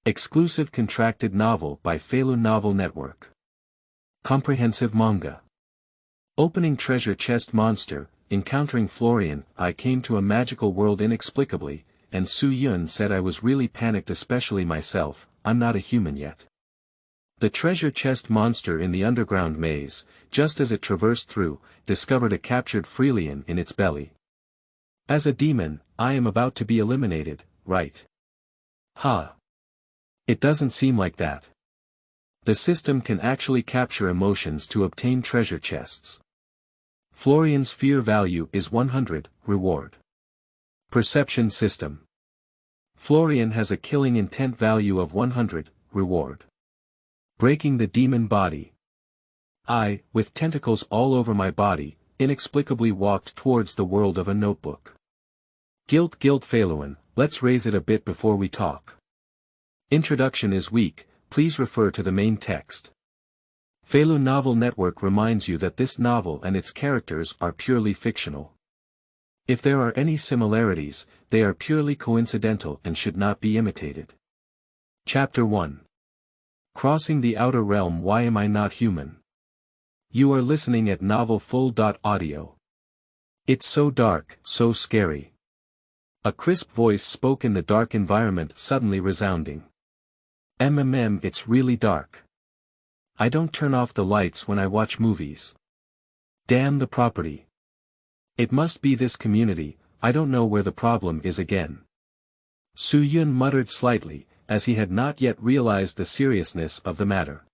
Exclusive contracted novel by Feilu Novel Network. Comprehensive manga. Opening treasure chest monster, encountering Florian. I came to a magical world inexplicably, and Su-yun said I was really panicked, especially myself. I'm not a human yet. The treasure chest monster in the underground maze, just as it traversed through, discovered a captured Fulian in its belly. As a demon, I am about to be eliminated, right? Ha! It doesn't seem like that. The system can actually capture emotions to obtain treasure chests. Florian's fear value is 100, reward. Perception system. Florian has a killing intent value of 100, reward. Breaking the demon body. I, with tentacles all over my body, inexplicably walked towards the world of a notebook. Guilt Phelan, let's raise it a bit before we talk. Introduction is weak, please refer to the main text. Feilu Novel Network reminds you that this novel and its characters are purely fictional. If there are any similarities, they are purely coincidental and should not be imitated. Chapter 1. Crossing the Outer Realm. Why am I not human? You are listening at novelfull.audio. It's so dark, so scary. A crisp voice spoke in the dark environment, suddenly resounding. It's really dark. I don't turn off the lights when I watch movies. Damn the property. It must be this community, I don't know where the problem is again. Su-yun muttered slightly, as he had not yet realized the seriousness of the matter.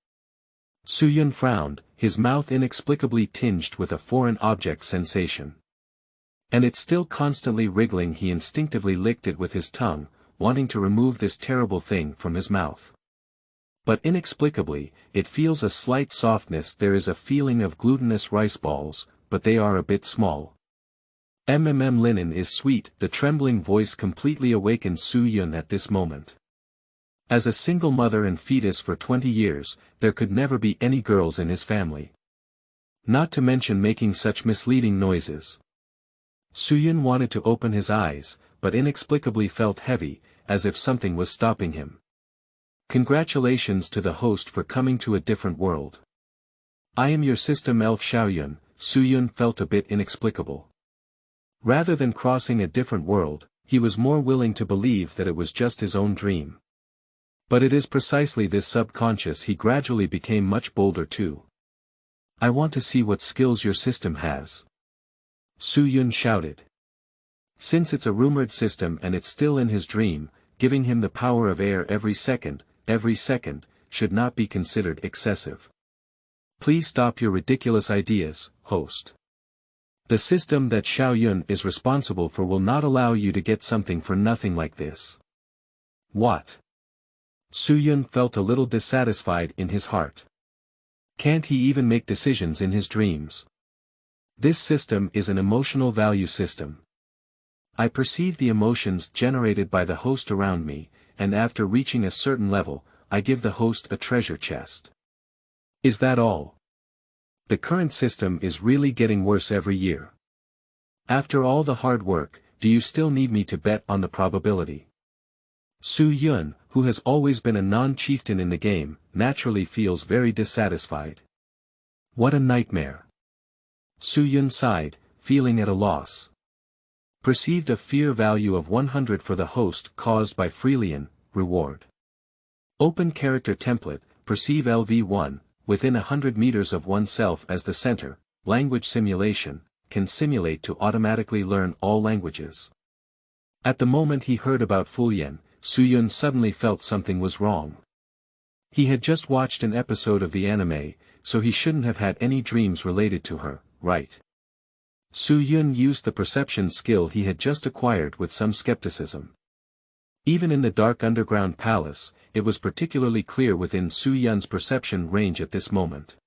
Su-yun frowned, his mouth inexplicably tinged with a foreign object sensation. And it's still constantly wriggling. He instinctively licked it with his tongue, wanting to remove this terrible thing from his mouth. But inexplicably, it feels a slight softness. There is a feeling of glutinous rice balls, but they are a bit small. Linen is sweet. The trembling voice completely awakened Su-yun at this moment. As a single mother and fetus for 20 years, there could never be any girls in his family. Not to mention making such misleading noises. Su-yun wanted to open his eyes, but inexplicably felt heavy, as if something was stopping him. Congratulations to the host for coming to a different world. I am your system elf Xiaoyun. Su-yun felt a bit inexplicable. Rather than crossing a different world, he was more willing to believe that it was just his own dream. But it is precisely this subconscious. He gradually became much bolder too. I want to see what skills your system has. Su-yun shouted. Since it's a rumored system and it's still in his dream, giving him the power of air every second, should not be considered excessive. Please stop your ridiculous ideas, host. The system that Xiaoyun is responsible for will not allow you to get something for nothing like this. What? Su-yun felt a little dissatisfied in his heart. Can't he even make decisions in his dreams? This system is an emotional value system. I perceive the emotions generated by the host around me, and after reaching a certain level, I give the host a treasure chest. Is that all? The current system is really getting worse every year. After all the hard work, do you still need me to bet on the probability? Su-yun, who has always been a non-chieftain in the game, naturally feels very dissatisfied. What a nightmare. Su-yun sighed, feeling at a loss. Perceived a fear value of 100 for the host caused by Fulian, reward. Open character template, perceive LV1, within 100 meters of oneself as the center, language simulation, can simulate to automatically learn all languages. At the moment he heard about Fulian, Su-yun suddenly felt something was wrong. He had just watched an episode of the anime, so he shouldn't have had any dreams related to her, right? Su-yun used the perception skill he had just acquired with some skepticism. Even in the dark underground palace, it was particularly clear within Su-yun's perception range at this moment.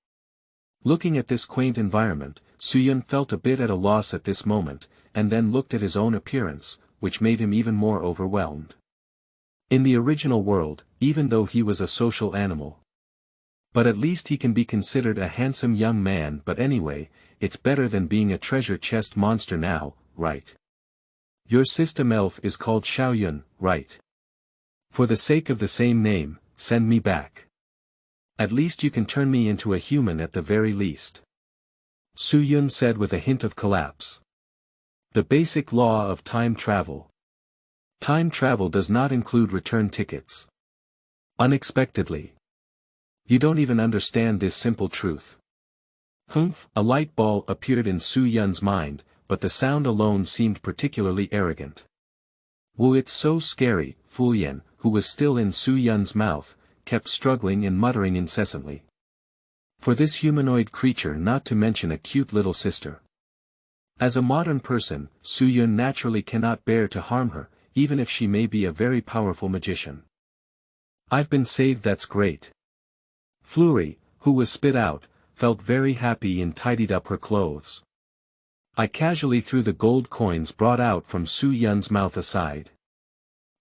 Looking at this quaint environment, Su-yun felt a bit at a loss at this moment, and then looked at his own appearance, which made him even more overwhelmed. In the original world, even though he was a social animal. But at least he can be considered a handsome young man. But anyway, it's better than being a treasure chest monster now, right? Your system elf is called Xiaoyun, right? For the sake of the same name, send me back. At least you can turn me into a human at the very least. Su-yun said with a hint of collapse. The basic law of time travel. Time travel does not include return tickets. Unexpectedly. You don't even understand this simple truth. Humph! A light bulb appeared in Su-yun's mind, but the sound alone seemed particularly arrogant. Whoa, it's so scary. Fulian, who was still in Su-yun's mouth, kept struggling and muttering incessantly. For this humanoid creature not to mention a cute little sister. As a modern person, Su-yun naturally cannot bear to harm her, even if she may be a very powerful magician. I've been saved, that's great. Flori, who was spit out, felt very happy and tidied up her clothes. I casually threw the gold coins brought out from Su-yun's mouth aside.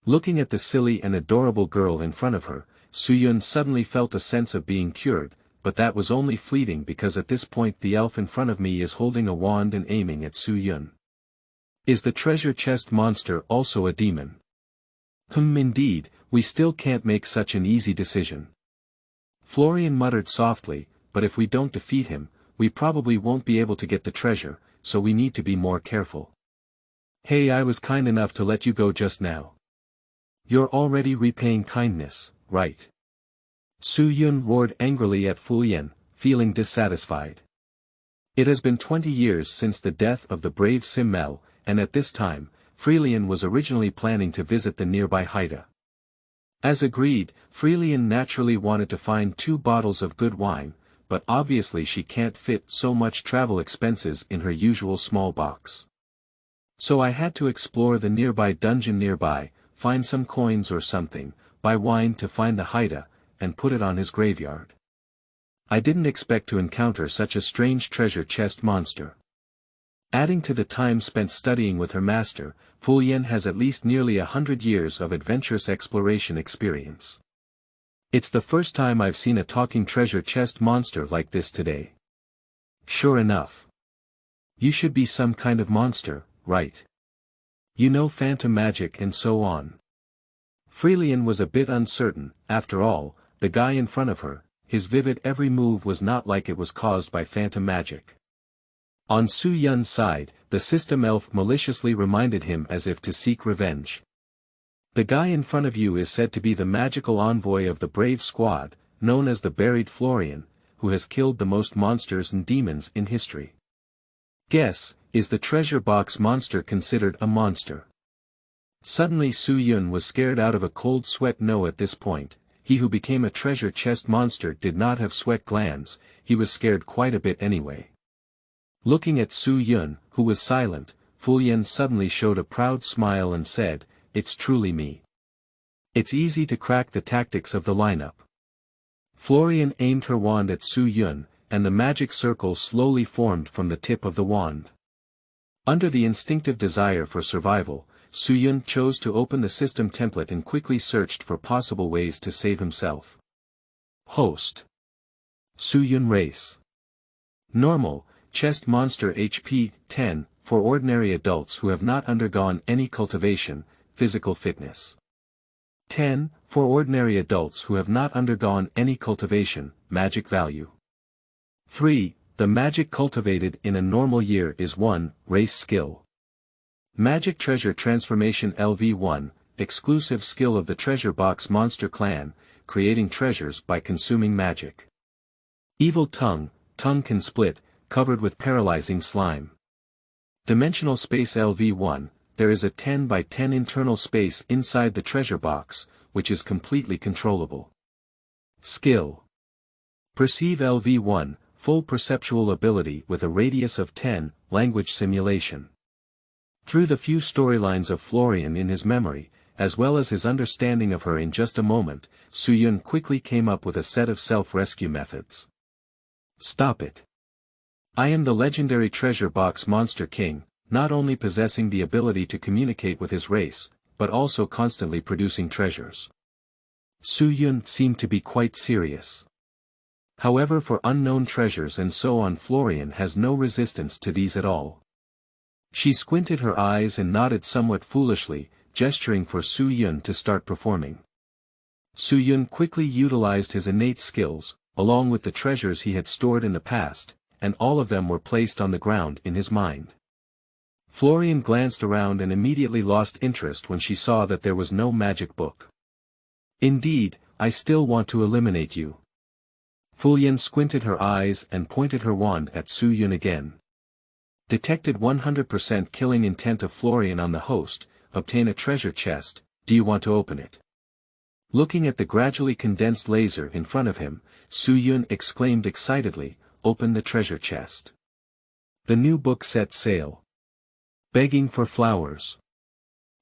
Looking at the silly and adorable girl in front of her, Su-yun suddenly felt a sense of being cured, but that was only fleeting because at this point the elf in front of me is holding a wand and aiming at Su-yun. Is the treasure chest monster also a demon? Indeed, we still can't make such an easy decision. Florian muttered softly, but if we don't defeat him, we probably won't be able to get the treasure, so we need to be more careful. Hey, I was kind enough to let you go just now. You're already repaying kindness, right? Su-yun roared angrily at Fulian, feeling dissatisfied. It has been 20 years since the death of the brave Simmel, and at this time, Fulian was originally planning to visit the nearby Haita. As agreed, Fulian naturally wanted to find 2 bottles of good wine, but obviously she can't fit so much travel expenses in her usual small box. So I had to explore the nearby dungeon nearby, find some coins or something, buy wine to find the Haita, and put it on his graveyard. I didn't expect to encounter such a strange treasure chest monster. Adding to the time spent studying with her master, Fulian has at least nearly 100 years of adventurous exploration experience. It's the first time I've seen a talking treasure chest monster like this today. Sure enough. You should be some kind of monster, right? You know, phantom magic and so on. Fulian was a bit uncertain. After all, the guy in front of her, his vivid every move was not like it was caused by phantom magic. On Su-yun's side, the system elf maliciously reminded him as if to seek revenge. The guy in front of you is said to be the magical envoy of the brave squad, known as the buried Florian, who has killed the most monsters and demons in history. Guess, is the treasure box monster considered a monster? Suddenly Su-yun was scared out of a cold sweat. No, at this point, he who became a treasure chest monster did not have sweat glands, he was scared quite a bit anyway. Looking at Su-yun, who was silent, Fulian suddenly showed a proud smile and said, "It's truly me. It's easy to crack the tactics of the lineup." Florian aimed her wand at Su-yun, and the magic circle slowly formed from the tip of the wand. Under the instinctive desire for survival, Su-yun chose to open the system template and quickly searched for possible ways to save himself. Host. Su-yun race. Normal, chest monster EP1-10, for ordinary adults who have not undergone any cultivation, physical fitness. 10, for ordinary adults who have not undergone any cultivation, magic value. 3, the magic cultivated in a normal year is 1, race skill. Magic treasure transformation LV1, exclusive skill of the treasure box monster clan, creating treasures by consuming magic. Evil tongue, tongue can split, covered with paralyzing slime. Dimensional space LV1, there is a 10 by 10 internal space inside the treasure box, which is completely controllable. Skill. Perceive LV1, full perceptual ability with a radius of 10, language simulation. Through the few storylines of Florian in his memory, as well as his understanding of her in just a moment, Su-yun quickly came up with a set of self-rescue methods. Stop it. I am the legendary treasure box monster king, not only possessing the ability to communicate with his race, but also constantly producing treasures. Su-yun seemed to be quite serious. However, for unknown treasures and so on, Florian has no resistance to these at all. She squinted her eyes and nodded somewhat foolishly, gesturing for Su-yun to start performing. Su-yun quickly utilized his innate skills, along with the treasures he had stored in the past, and all of them were placed on the ground in his mind. Florian glanced around and immediately lost interest when she saw that there was no magic book. Indeed, I still want to eliminate you. Fulian squinted her eyes and pointed her wand at Su-yun again. Detected 100% killing intent of Florian on the host, obtain a treasure chest, do you want to open it? Looking at the gradually condensed laser in front of him, Su-yun exclaimed excitedly, open the treasure chest. The new book set sail. Begging for flowers.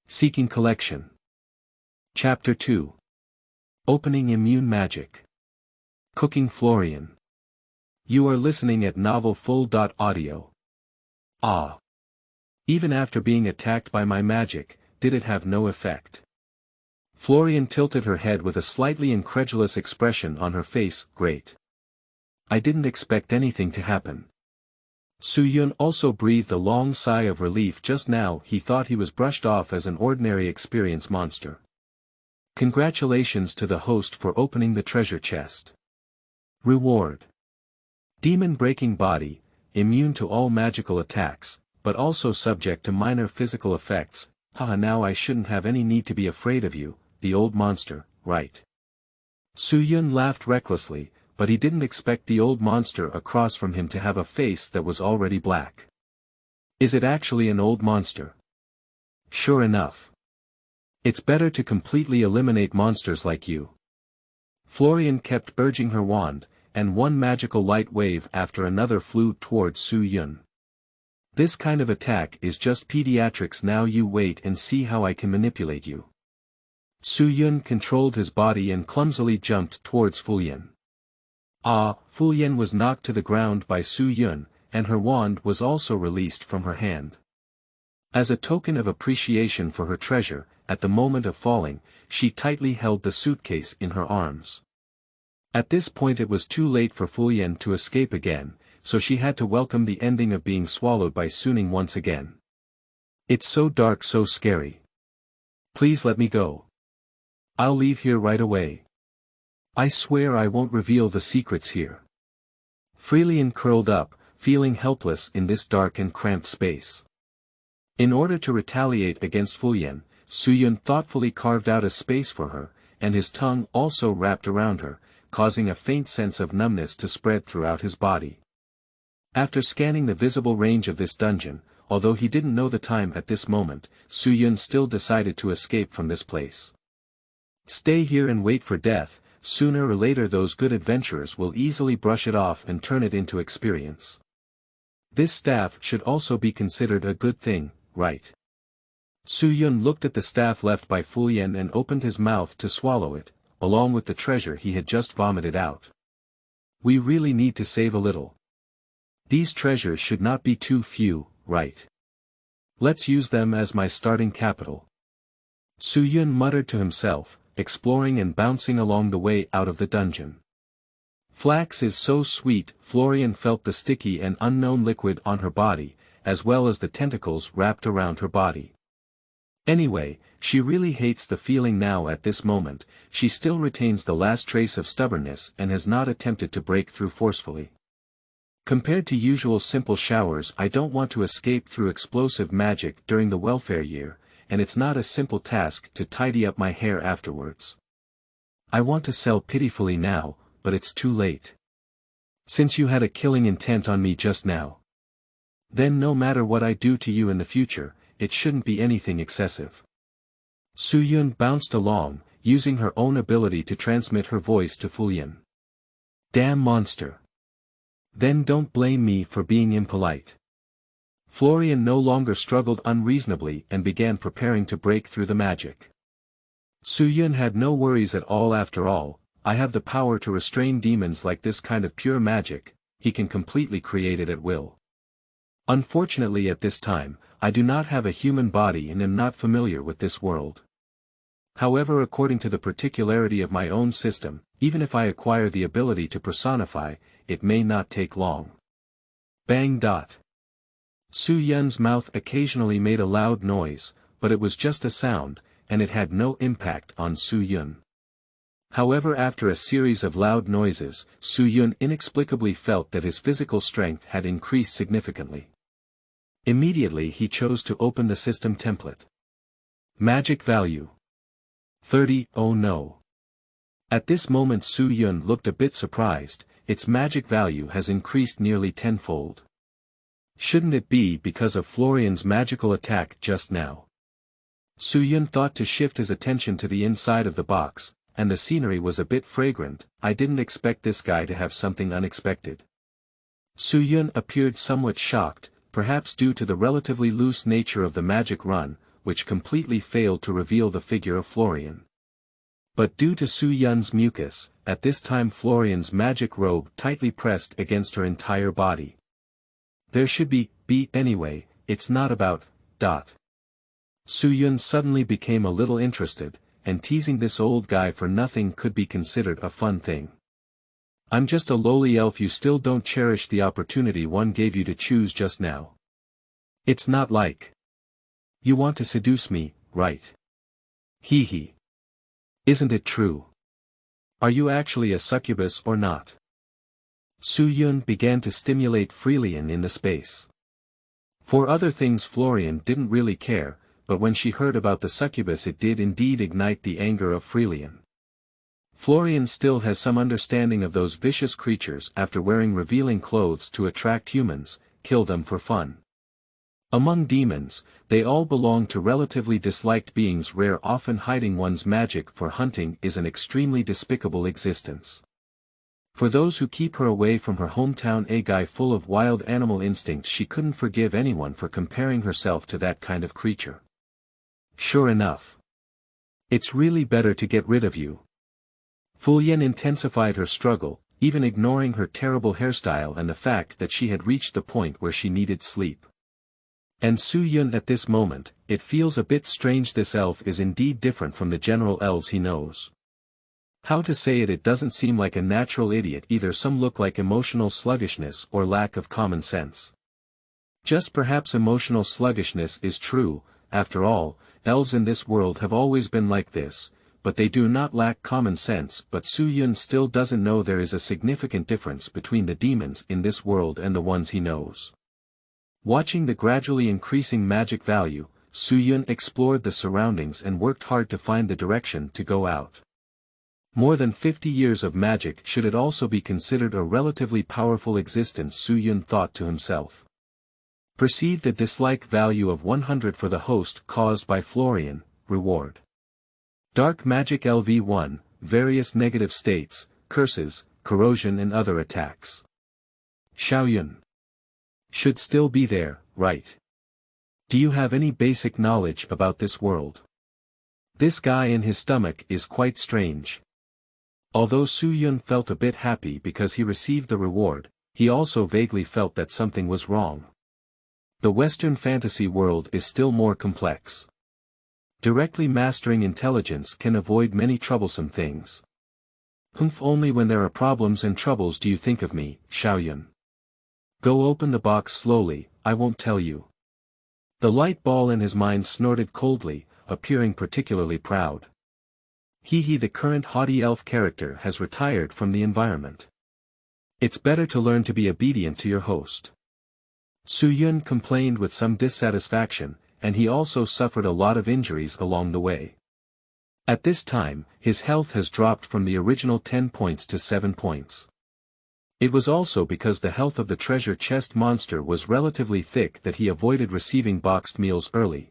Seeking collection. Chapter 2. Opening immune magic. Cooking Florian. You are listening at novelfull.audio. Ah. Even after being attacked by my magic, did it have no effect? Florian tilted her head with a slightly incredulous expression on her face. Great. I didn't expect anything to happen. Su-yun also breathed a long sigh of relief. Just now he thought he was brushed off as an ordinary experience monster. Congratulations to the host for opening the treasure chest. Reward. Demon-breaking body, immune to all magical attacks, but also subject to minor physical effects. Haha, now I shouldn't have any need to be afraid of you, the old monster, right? Su-yun laughed recklessly, but he didn't expect the old monster across from him to have a face that was already black. Is it actually an old monster? Sure enough. It's better to completely eliminate monsters like you. Florian kept urging her wand, and one magical light wave after another flew towards Su-yun. This kind of attack is just pediatrics. Now you wait and see how I can manipulate you. Su-yun controlled his body and clumsily jumped towards Fulian. Fulian was knocked to the ground by Su-yun, and her wand was also released from her hand. As a token of appreciation for her treasure, at the moment of falling, she tightly held the suitcase in her arms. At this point it was too late for Fulian to escape again, so she had to welcome the ending of being swallowed by Suning once again. It's so dark, so scary. Please let me go. I'll leave here right away. I swear I won't reveal the secrets here. Fulian curled up, feeling helpless in this dark and cramped space. In order to retaliate against Fulian, Su-yun thoughtfully carved out a space for her, and his tongue also wrapped around her, causing a faint sense of numbness to spread throughout his body. After scanning the visible range of this dungeon, although he didn't know the time at this moment, Su-yun still decided to escape from this place. Stay here and wait for death. Sooner or later those good adventurers will easily brush it off and turn it into experience. This staff should also be considered a good thing, right? Su-yun looked at the staff left by Fulian and opened his mouth to swallow it, along with the treasure he had just vomited out. We really need to save a little. These treasures should not be too few, right? Let's use them as my starting capital. Su-yun muttered to himself, exploring and bouncing along the way out of the dungeon. Flax is so sweet. Florian felt the sticky and unknown liquid on her body, as well as the tentacles wrapped around her body. Anyway, she really hates the feeling now at this moment. She still retains the last trace of stubbornness and has not attempted to break through forcefully. Compared to usual simple showers, I don't want to escape through explosive magic during the welfare year, and it's not a simple task to tidy up my hair afterwards. I want to sell pitifully now, but it's too late. Since you had a killing intent on me just now. Then no matter what I do to you in the future, it shouldn't be anything excessive. Su-yun bounced along, using her own ability to transmit her voice to Fulian. Damn monster. Then don't blame me for being impolite. Florian no longer struggled unreasonably and began preparing to break through the magic. Su-yun had no worries at all. After all, I have the power to restrain demons. Like this kind of pure magic, he can completely create it at will. Unfortunately at this time, I do not have a human body and am not familiar with this world. However, according to the particularity of my own system, even if I acquire the ability to personify, it may not take long. Bang. Su-yun's mouth occasionally made a loud noise, but it was just a sound, and it had no impact on Su-yun. However, after a series of loud noises, Su-yun inexplicably felt that his physical strength had increased significantly. Immediately he chose to open the system template. Magic value 30. Oh no. At this moment Su-yun looked a bit surprised. Its magic value has increased nearly tenfold. Shouldn't it be because of Florian's magical attack just now? Su-yun thought to shift his attention to the inside of the box, and the scenery was a bit fragrant. I didn't expect this guy to have something unexpected. Su-yun appeared somewhat shocked, perhaps due to the relatively loose nature of the magic run, which completely failed to reveal the figure of Florian. But due to Su-yun's mucus, at this time Florian's magic robe tightly pressed against her entire body. There should be anyway, it's not about, Su-yun suddenly became a little interested, and teasing this old guy for nothing could be considered a fun thing. I'm just a lowly elf, you still don't cherish the opportunity one gave you to choose just now. It's not like. You want to seduce me, right? Hee hee. Isn't it true? Are you actually a succubus or not? Su-yun began to stimulate Fulian in the space. For other things Florian didn't really care, but when she heard about the succubus it did indeed ignite the anger of Fulian. Florian still has some understanding of those vicious creatures after wearing revealing clothes to attract humans, kill them for fun. Among demons, they all belong to relatively disliked beings, rare, often hiding one's magic for hunting is an extremely despicable existence. For those who keep her away from her hometown, a guy full of wild animal instincts, she couldn't forgive anyone for comparing herself to that kind of creature. Sure enough. It's really better to get rid of you. Fulian intensified her struggle, even ignoring her terrible hairstyle and the fact that she had reached the point where she needed sleep. And Su-yun at this moment, it feels a bit strange, this elf is indeed different from the general elves he knows. How to say it doesn't seem like a natural idiot either, some look like emotional sluggishness or lack of common sense. Just perhaps emotional sluggishness is true, after all, elves in this world have always been like this, but they do not lack common sense. But Su-yun still doesn't know there is a significant difference between the demons in this world and the ones he knows. Watching the gradually increasing magic value, Su-yun explored the surroundings and worked hard to find the direction to go out. More than 50 years of magic, should it also be considered a relatively powerful existence, Su-yun thought to himself. Perceived a dislike value of 100 for the host caused by Florian, reward. Dark magic LV1, various negative states, curses, corrosion and other attacks. Xiaoyun. Should still be there, right? Do you have any basic knowledge about this world? This guy in his stomach is quite strange. Although Su-yun felt a bit happy because he received the reward, he also vaguely felt that something was wrong. The Western fantasy world is still more complex. Directly mastering intelligence can avoid many troublesome things. Only when there are problems and troubles do you think of me, Xiaoyun. Go open the box slowly, I won't tell you. The light ball in his mind snorted coldly, appearing particularly proud. The current haughty elf character has retired from the environment. It's better to learn to be obedient to your host. Su-yun complained with some dissatisfaction, and he also suffered a lot of injuries along the way. At this time, his health has dropped from the original 10 points to 7 points. It was also because the health of the treasure chest monster was relatively thick that he avoided receiving boxed meals early.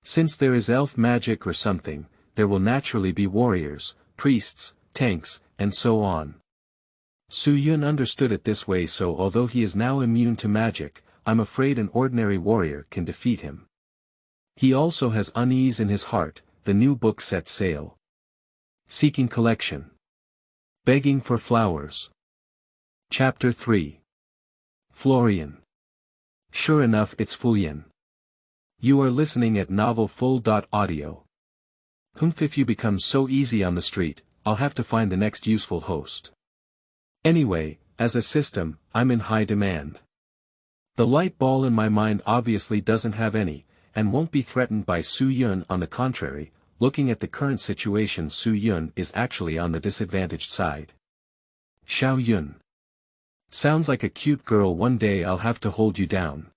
Since there is elf magic or something, there will naturally be warriors, priests, tanks, and so on. Su-yun understood it this way, so although he is now immune to magic, I'm afraid an ordinary warrior can defeat him. He also has unease in his heart. The new book set sail. Seeking collection. Begging for flowers. Chapter 3. Florian. Sure enough, it's Fulian. You are listening at novelfull.audio. If you become so easy on the street, I'll have to find the next useful host. Anyway, as a system, I'm in high demand. The light ball in my mind obviously doesn't have any, and won't be threatened by Su-yun. On the contrary, looking at the current situation, Su Yun is actually on the disadvantaged side. Xiao Yun. Sounds like a cute girl. One day I'll have to hold you down.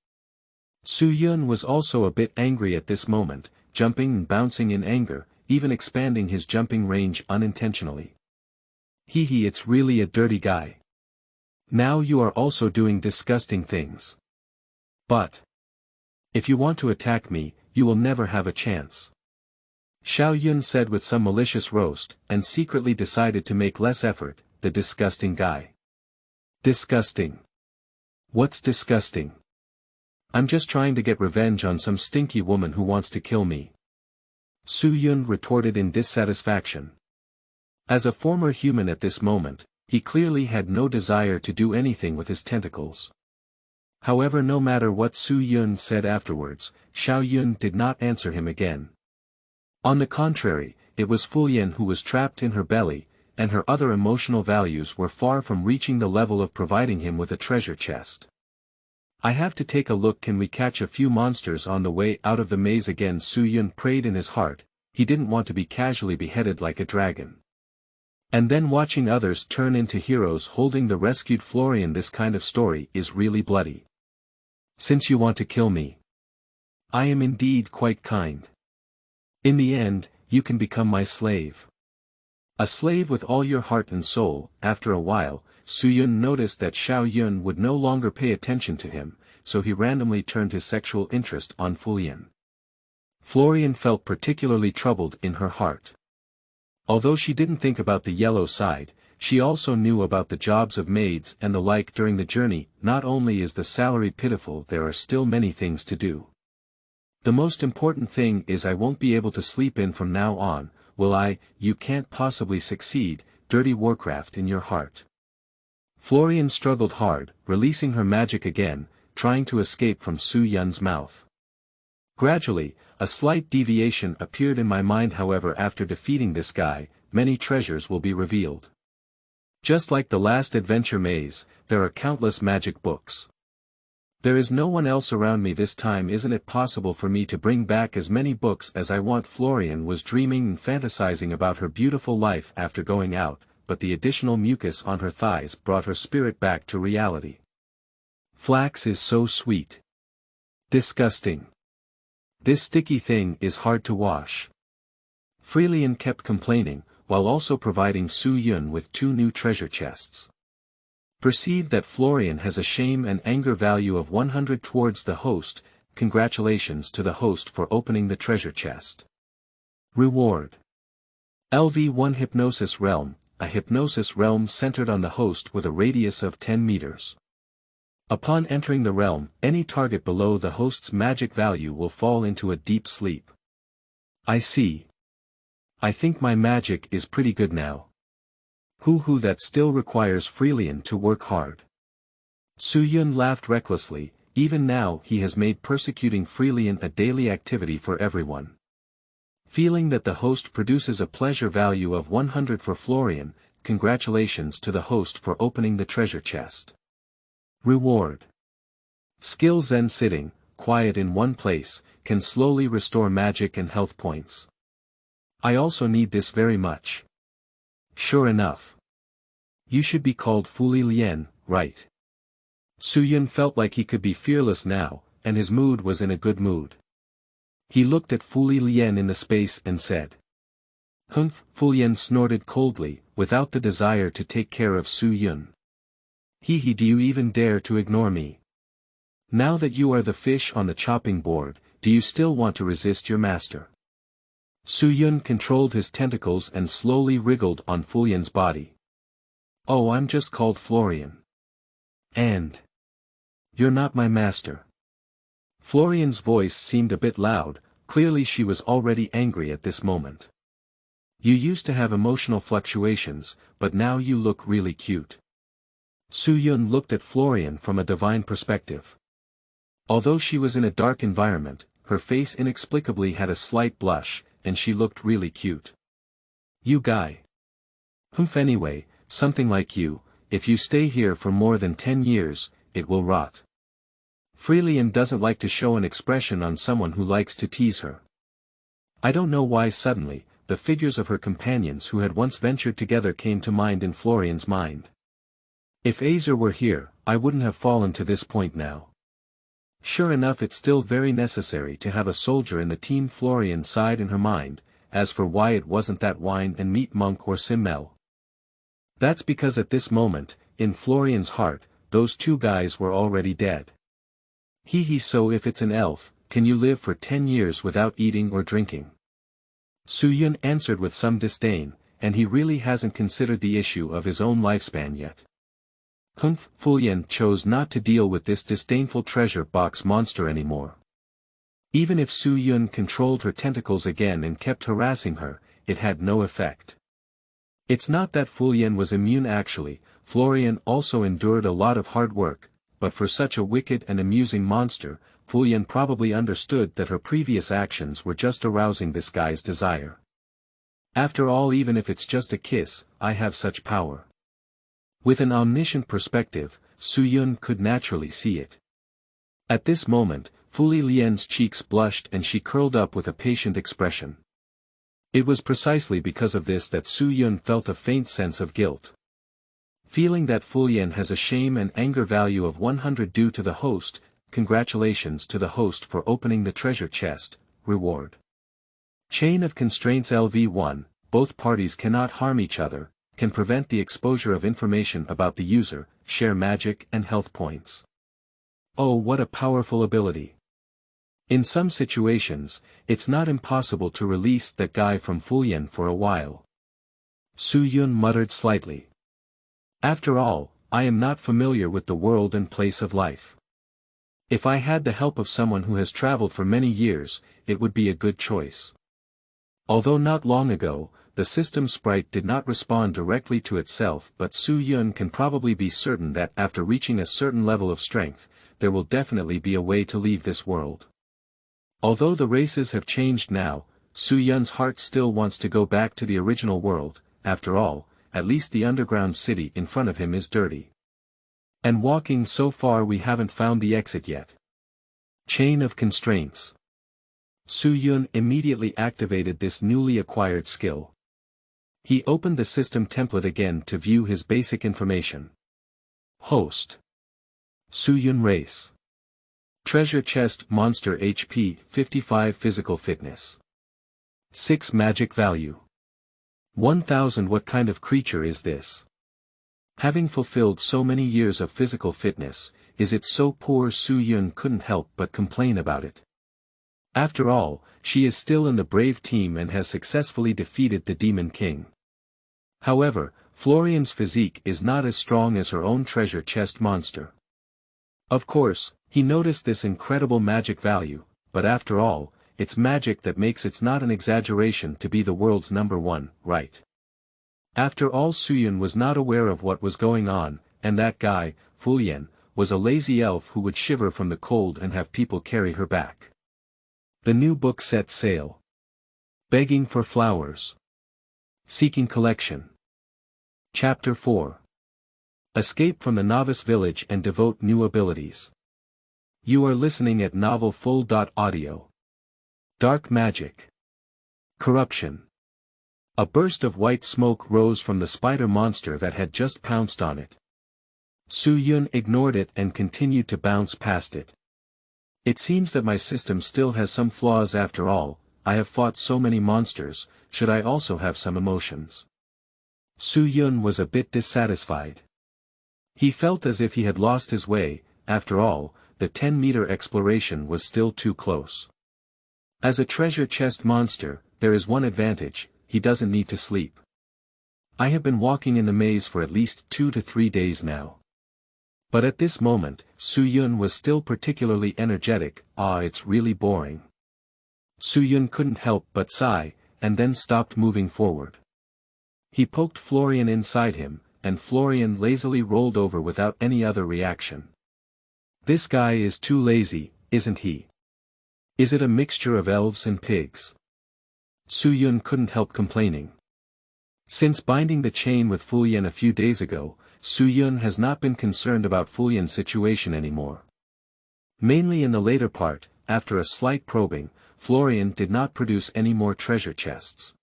Su Yun was also a bit angry at this moment, jumping and bouncing in anger, even expanding his jumping range unintentionally. Hee, it's really a dirty guy. Now you are also doing disgusting things. But if you want to attack me, you will never have a chance. Xiao Yun said with some malicious roast, and secretly decided to make less effort. The disgusting guy. Disgusting. What's disgusting? I'm just trying to get revenge on some stinky woman who wants to kill me. Su Yun retorted in dissatisfaction. As a former human at this moment, he clearly had no desire to do anything with his tentacles. However, no matter what Su Yun said afterwards, Xiao Yun did not answer him again. On the contrary, it was Fulian who was trapped in her belly, and her other emotional values were far from reaching the level of providing him with a treasure chest. I have to take a look. Can we catch a few monsters on the way out of the maze again? Su Yun prayed in his heart. He didn't want to be casually beheaded like a dragon. And then watching others turn into heroes holding the rescued Florian. This kind of story is really bloody. Since you want to kill me, I am indeed quite kind. In the end, you can become my slave. A slave with all your heart and soul. After a while, Su Yun noticed that Xiao Yun would no longer pay attention to him, so he randomly turned his sexual interest on Fulian. Florian felt particularly troubled in her heart. Although she didn't think about the yellow side, she also knew about the jobs of maids and the like during the journey. Not only is the salary pitiful, there are still many things to do. The most important thing is I won't be able to sleep in from now on, will I? You can't possibly succeed, dirty Warcraft in your heart. Florian struggled hard, releasing her magic again, trying to escape from Su Yun's mouth. Gradually, a slight deviation appeared in my mind. However, after defeating this guy, many treasures will be revealed. Just like the last adventure maze, there are countless magic books. There is no one else around me this time. Isn't it possible for me to bring back as many books as I want? Florian was dreaming and fantasizing about her beautiful life after going out, but the additional mucus on her thighs brought her spirit back to reality. Flax is so sweet. Disgusting. This sticky thing is hard to wash. Fulian kept complaining, while also providing Su Yun with 2 new treasure chests. Perceive that Florian has a shame and anger value of 100 towards the host. Congratulations to the host for opening the treasure chest. Reward. LV1 Hypnosis Realm, a hypnosis realm centered on the host with a radius of 10 meters. Upon entering the realm, any target below the host's magic value will fall into a deep sleep. I see. I think my magic is pretty good now. That still requires Fulian to work hard. Su Yun laughed recklessly. Even now he has made persecuting Fulian a daily activity for everyone. Feeling that the host produces a pleasure value of 100 for Florian, congratulations to the host for opening the treasure chest. Reward. Skill Zen sitting, quiet in one place, can slowly restore magic and health points. I also need this very much. Sure enough. You should be called Fulian, right? Su Yun felt like he could be fearless now, and his mood was in a good mood. He looked at Fulian in the space and said. Humph. Fulian snorted coldly, without the desire to take care of Su Yun. Hee, do you even dare to ignore me? Now that you are the fish on the chopping board, do you still want to resist your master? Su Yun controlled his tentacles and slowly wriggled on Fulian's body. Oh, I'm just called Florian. And you're not my master. Florian's voice seemed a bit loud. Clearly she was already angry at this moment. You used to have emotional fluctuations, but now you look really cute. Su Yun looked at Florian from a divine perspective. Although she was in a dark environment, her face inexplicably had a slight blush, and she looked really cute. You guy. Anyway, something like you, if you stay here for more than 10 years, it will rot. Fulian doesn't like to show an expression on someone who likes to tease her. I don't know why suddenly, the figures of her companions who had once ventured together came to mind in Florian's mind. If Azer were here, I wouldn't have fallen to this point now. Sure enough, it's still very necessary to have a soldier in the team. Florian sighed in her mind, as for why it wasn't that wine and meat monk or Simmel. That's because at this moment, in Florian's heart, those two guys were already dead. So if it's an elf, can you live for 10 years without eating or drinking? Suyun answered with some disdain, and he really hasn't considered the issue of his own lifespan yet. Fulian chose not to deal with this disdainful treasure box monster anymore. Even if Suyun controlled her tentacles again and kept harassing her, it had no effect. It's not that Fulian was immune actually, Florian also endured a lot of hard work, but for such a wicked and amusing monster, Fulian probably understood that her previous actions were just arousing this guy's desire. After all, even if it's just a kiss, I have such power. With an omniscient perspective, Suyun could naturally see it. At this moment, Fulian's cheeks blushed and she curled up with a patient expression. It was precisely because of this that Suyun felt a faint sense of guilt. Feeling that Fulian has a shame and anger value of 100 due to the host, congratulations to the host for opening the treasure chest, reward. Chain of constraints LV1, both parties cannot harm each other, can prevent the exposure of information about the user, share magic and health points. Oh, what a powerful ability. In some situations, it's not impossible to release that guy from Fulian for a while. Suyun muttered slightly. After all, I am not familiar with the world and place of life. If I had the help of someone who has traveled for many years, it would be a good choice. Although not long ago, the system sprite did not respond directly to itself, but Suyun can probably be certain that after reaching a certain level of strength, there will definitely be a way to leave this world. Although the races have changed now, Suyun's heart still wants to go back to the original world. After all, at least the underground city in front of him is dirty. And walking so far we haven't found the exit yet. Chain of constraints. Suyun immediately activated this newly acquired skill. He opened the system template again to view his basic information. Host. Suyun race. Treasure chest monster HP 55 physical fitness. 6 magic value. 1000. What kind of creature is this? Having fulfilled so many years of physical fitness, is it so poor? Suyun couldn't help but complain about it. After all, she is still in the brave team and has successfully defeated the Demon King. However, Florian's physique is not as strong as her own treasure chest monster. Of course, he noticed this incredible magic value, but after all, it's magic that makes it not an exaggeration to be the world's #1, right? After all, Suyun was not aware of what was going on, and that guy, Fulian, was a lazy elf who would shiver from the cold and have people carry her back. The new book set sail. Begging for flowers. Seeking collection. Chapter 4. Escape from the novice village and devote new abilities. You are listening at novelfull.audio. Dark magic. Corruption. A burst of white smoke rose from the spider monster that had just pounced on it. Suyun ignored it and continued to bounce past it. It seems that my system still has some flaws after all. I have fought so many monsters, should I also have some emotions? Suyun was a bit dissatisfied. He felt as if he had lost his way. After all, the 10-meter exploration was still too close. As a treasure chest monster, there is one advantage: he doesn't need to sleep. I have been walking in the maze for at least 2 to 3 days now. But at this moment, Suyun was still particularly energetic. It's really boring. Suyun couldn't help but sigh, and then stopped moving forward. He poked Florian inside him, and Florian lazily rolled over without any other reaction. This guy is too lazy, isn't he? Is it a mixture of elves and pigs? Suyun couldn't help complaining. Since binding the chain with Fulian a few days ago, Suyun has not been concerned about Fulian's situation anymore. Mainly in the later part, after a slight probing, Florian did not produce any more treasure chests.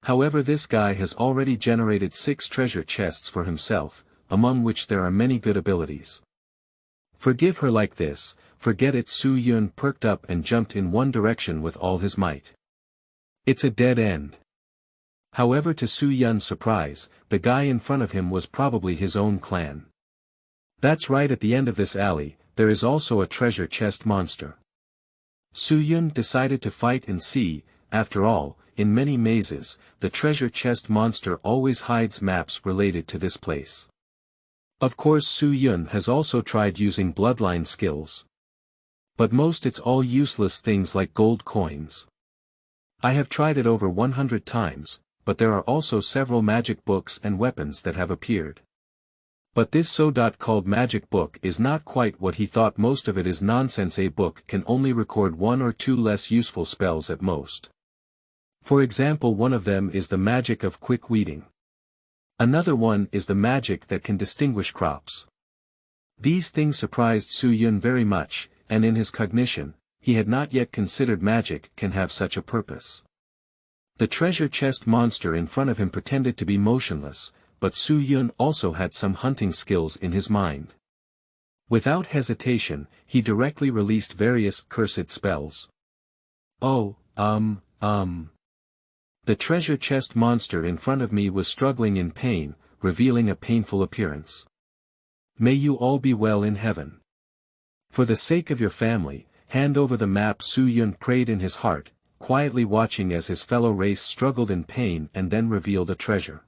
However, this guy has already generated 6 treasure chests for himself, among which there are many good abilities. Forgive her like this, forget it. Su Yun perked up and jumped in one direction with all his might. It's a dead end. However, to Su Yun's surprise, the guy in front of him was probably his own clan. That's right, at the end of this alley, there is also a treasure chest monster. Su Yun decided to fight and see. After all, in many mazes, the treasure chest monster always hides maps related to this place. Of course, Su Yun has also tried using bloodline skills. But most it's all useless things like gold coins. I have tried it over 100 times, but there are also several magic books and weapons that have appeared. But this so-called magic book is not quite what he thought. Most of it is nonsense. A book can only record 1 or 2 less useful spells at most. For example, one of them is the magic of quick weeding. Another one is the magic that can distinguish crops. These things surprised Su Yun very much, and in his cognition, he had not yet considered magic can have such a purpose. The treasure chest monster in front of him pretended to be motionless, but Su Yun also had some hunting skills in his mind. Without hesitation, he directly released various cursed spells. The treasure chest monster in front of me was struggling in pain, revealing a painful appearance. May you all be well in heaven. For the sake of your family, hand over the map. Su Yun prayed in his heart, quietly watching as his fellow race struggled in pain and then revealed a treasure.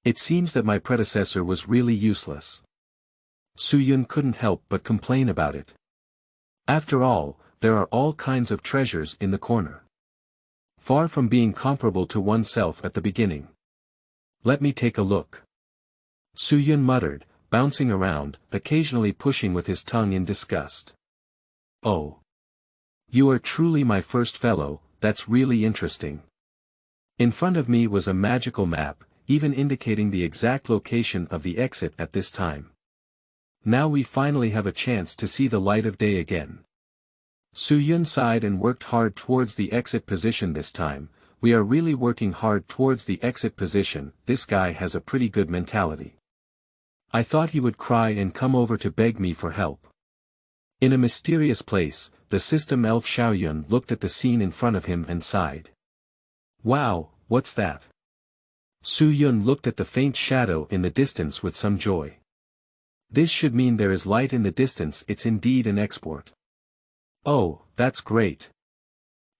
It seems that my predecessor was really useless. Su Yun couldn't help but complain about it. After all, there are all kinds of treasures in the corner. Far from being comparable to oneself at the beginning. Let me take a look. Su Yun muttered, bouncing around, occasionally pushing with his tongue in disgust. Oh. You are truly my first fellow, that's really interesting. In front of me was a magical map, even indicating the exact location of the exit at this time. Now we finally have a chance to see the light of day again. Su Yun sighed and worked hard towards the exit position this time. We are really working hard towards the exit position. This guy has a pretty good mentality. I thought he would cry and come over to beg me for help. In a mysterious place, the system elf Xiaoyun looked at the scene in front of him and sighed. Wow, what's that? Su Yun looked at the faint shadow in the distance with some joy. This should mean there is light in the distance. It's indeed an export. Oh, that's great.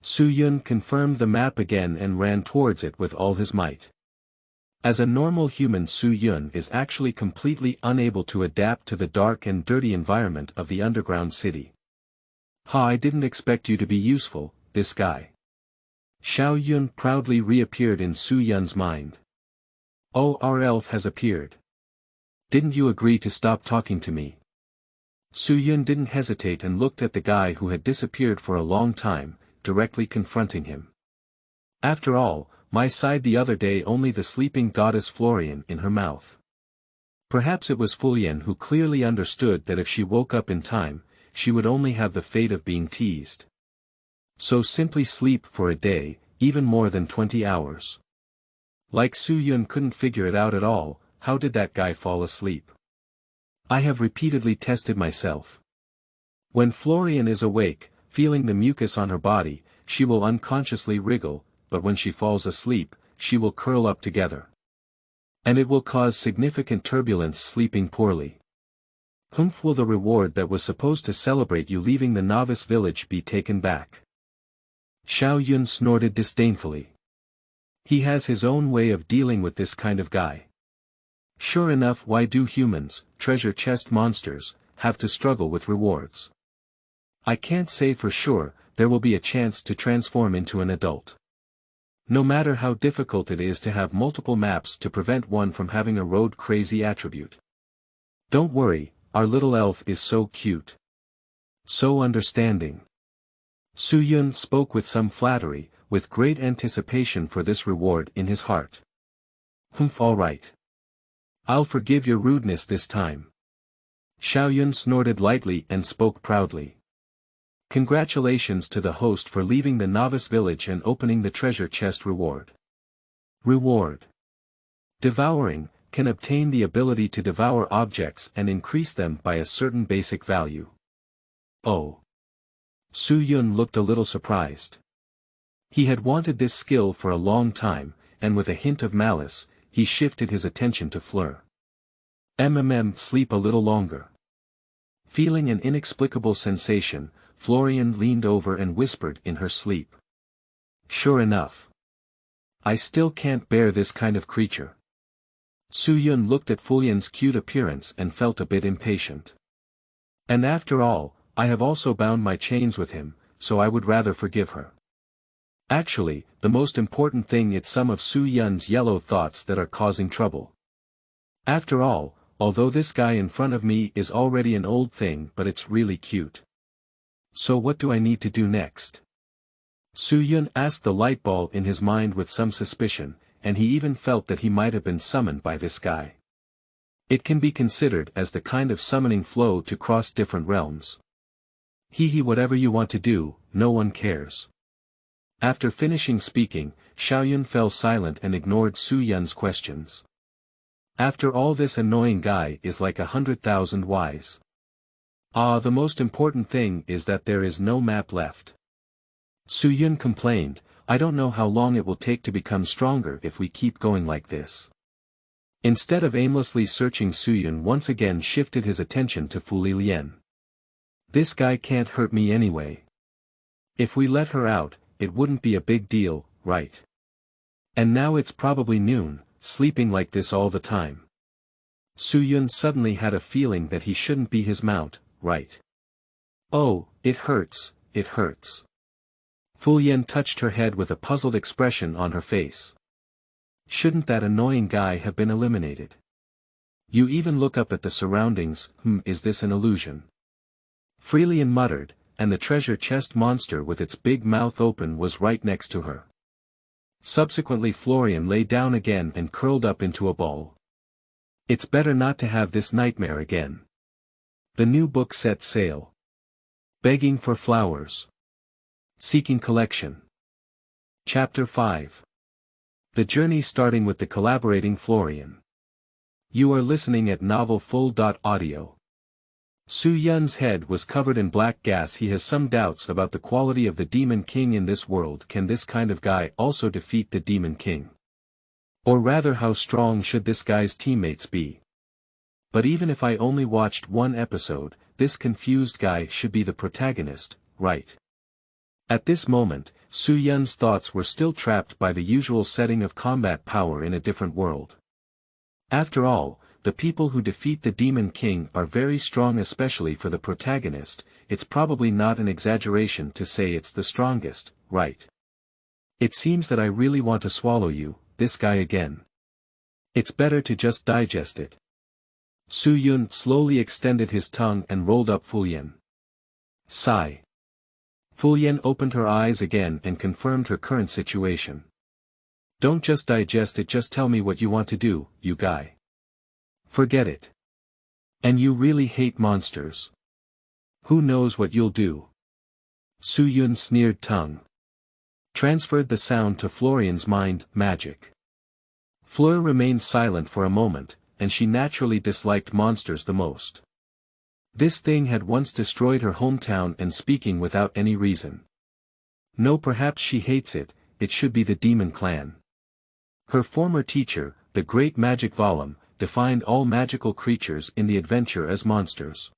Su Yun confirmed the map again and ran towards it with all his might. As a normal human, Su Yun is actually completely unable to adapt to the dark and dirty environment of the underground city. I didn't expect you to be useful, this guy. Xiao Yun proudly reappeared in Su Yun's mind. Oh, our elf has appeared. Didn't you agree to stop talking to me? Su Yun didn't hesitate and looked at the guy who had disappeared for a long time, directly confronting him. After all, my side the other day only the sleeping goddess Florian in her mouth. Perhaps it was Fulian who clearly understood that if she woke up in time, she would only have the fate of being teased. So simply sleep for a day, even more than 20 hours. Like Su Yun couldn't figure it out at all. How did that guy fall asleep? I have repeatedly tested myself. When Florian is awake, feeling the mucus on her body, she will unconsciously wriggle, but when she falls asleep, she will curl up together. And it will cause significant turbulence sleeping poorly. Will the reward that was supposed to celebrate you leaving the novice village be taken back? Xiao Yun snorted disdainfully. He has his own way of dealing with this kind of guy. Sure enough, why do humans, treasure chest monsters, have to struggle with rewards? I can't say for sure. There will be a chance to transform into an adult. No matter how difficult it is to have multiple maps to prevent one from having a road crazy attribute. Don't worry, our little elf is so cute. So understanding. Su Yun spoke with some flattery, with great anticipation for this reward in his heart. All right. I'll forgive your rudeness this time. Xiao Yun snorted lightly and spoke proudly. Congratulations to the host for leaving the novice village and opening the treasure chest reward. Reward. Devouring, can obtain the ability to devour objects and increase them by a certain basic value. Oh. Su-yun looked a little surprised. He had wanted this skill for a long time, and with a hint of malice, he shifted his attention to Fleur. Sleep a little longer. Feeling an inexplicable sensation, Florian leaned over and whispered in her sleep. Sure enough. I still can't bear this kind of creature. Su-yun looked at Fulian's cute appearance and felt a bit impatient. And after all, I have also bound my chains with him, so I would rather forgive her. Actually, the most important thing is some of Su-yun's yellow thoughts that are causing trouble. After all, although this guy in front of me is already an old thing, but it's really cute. So what do I need to do next? Su-yun asked the light ball in his mind with some suspicion, and he even felt that he might have been summoned by this guy. It can be considered as the kind of summoning flow to cross different realms. Whatever you want to do, no one cares. After finishing speaking, Xiaoyun fell silent and ignored Su-yun's questions. After all, this annoying guy is like 100,000 wise. The most important thing is that there is no map left. Su-yun complained, I don't know how long it will take to become stronger if we keep going like this. Instead of aimlessly searching, Su-yun once again shifted his attention to Fulian. This guy can't hurt me anyway. If we let her out, it wouldn't be a big deal, right? And now it's probably noon, sleeping like this all the time. Su-yun suddenly had a feeling that he shouldn't be his mount, right? Oh, it hurts, it hurts. Fulian touched her head with a puzzled expression on her face. Shouldn't that annoying guy have been eliminated? You even look up at the surroundings, is this an illusion? Fulian muttered, and the treasure chest monster with its big mouth open was right next to her. Subsequently, Florian lay down again and curled up into a ball. It's better not to have this nightmare again. The new book set sail. Begging for flowers. Seeking collection. Chapter 5. The journey starting with the collaborating Florian. You are listening at novelfull.audio. Su-yun's head was covered in black gas. He has some doubts about the quality of the Demon King in this world. Can this kind of guy also defeat the Demon King? Or rather, how strong should this guy's teammates be? But even if I only watched one episode, this confused guy should be the protagonist, right? At this moment, Su-yun's thoughts were still trapped by the usual setting of combat power in a different world. After all, the people who defeat the Demon King are very strong, especially for the protagonist. It's probably not an exaggeration to say it's the strongest, right? It seems that I really want to swallow you, this guy again. It's better to just digest it. Su-yun slowly extended his tongue and rolled up Fulian. Sigh. Fulian opened her eyes again and confirmed her current situation. Don't just digest it, just tell me what you want to do, you guy. Forget it. And you really hate monsters. Who knows what you'll do? Su-yun's sneered tongue transferred the sound to Florian's mind. Magic. Fleur remained silent for a moment, and she naturally disliked monsters the most. This thing had once destroyed her hometown, and speaking without any reason. No, perhaps she hates it. It should be the Demon Clan. Her former teacher, the great magic Vollum, defined all magical creatures in the adventure as monsters.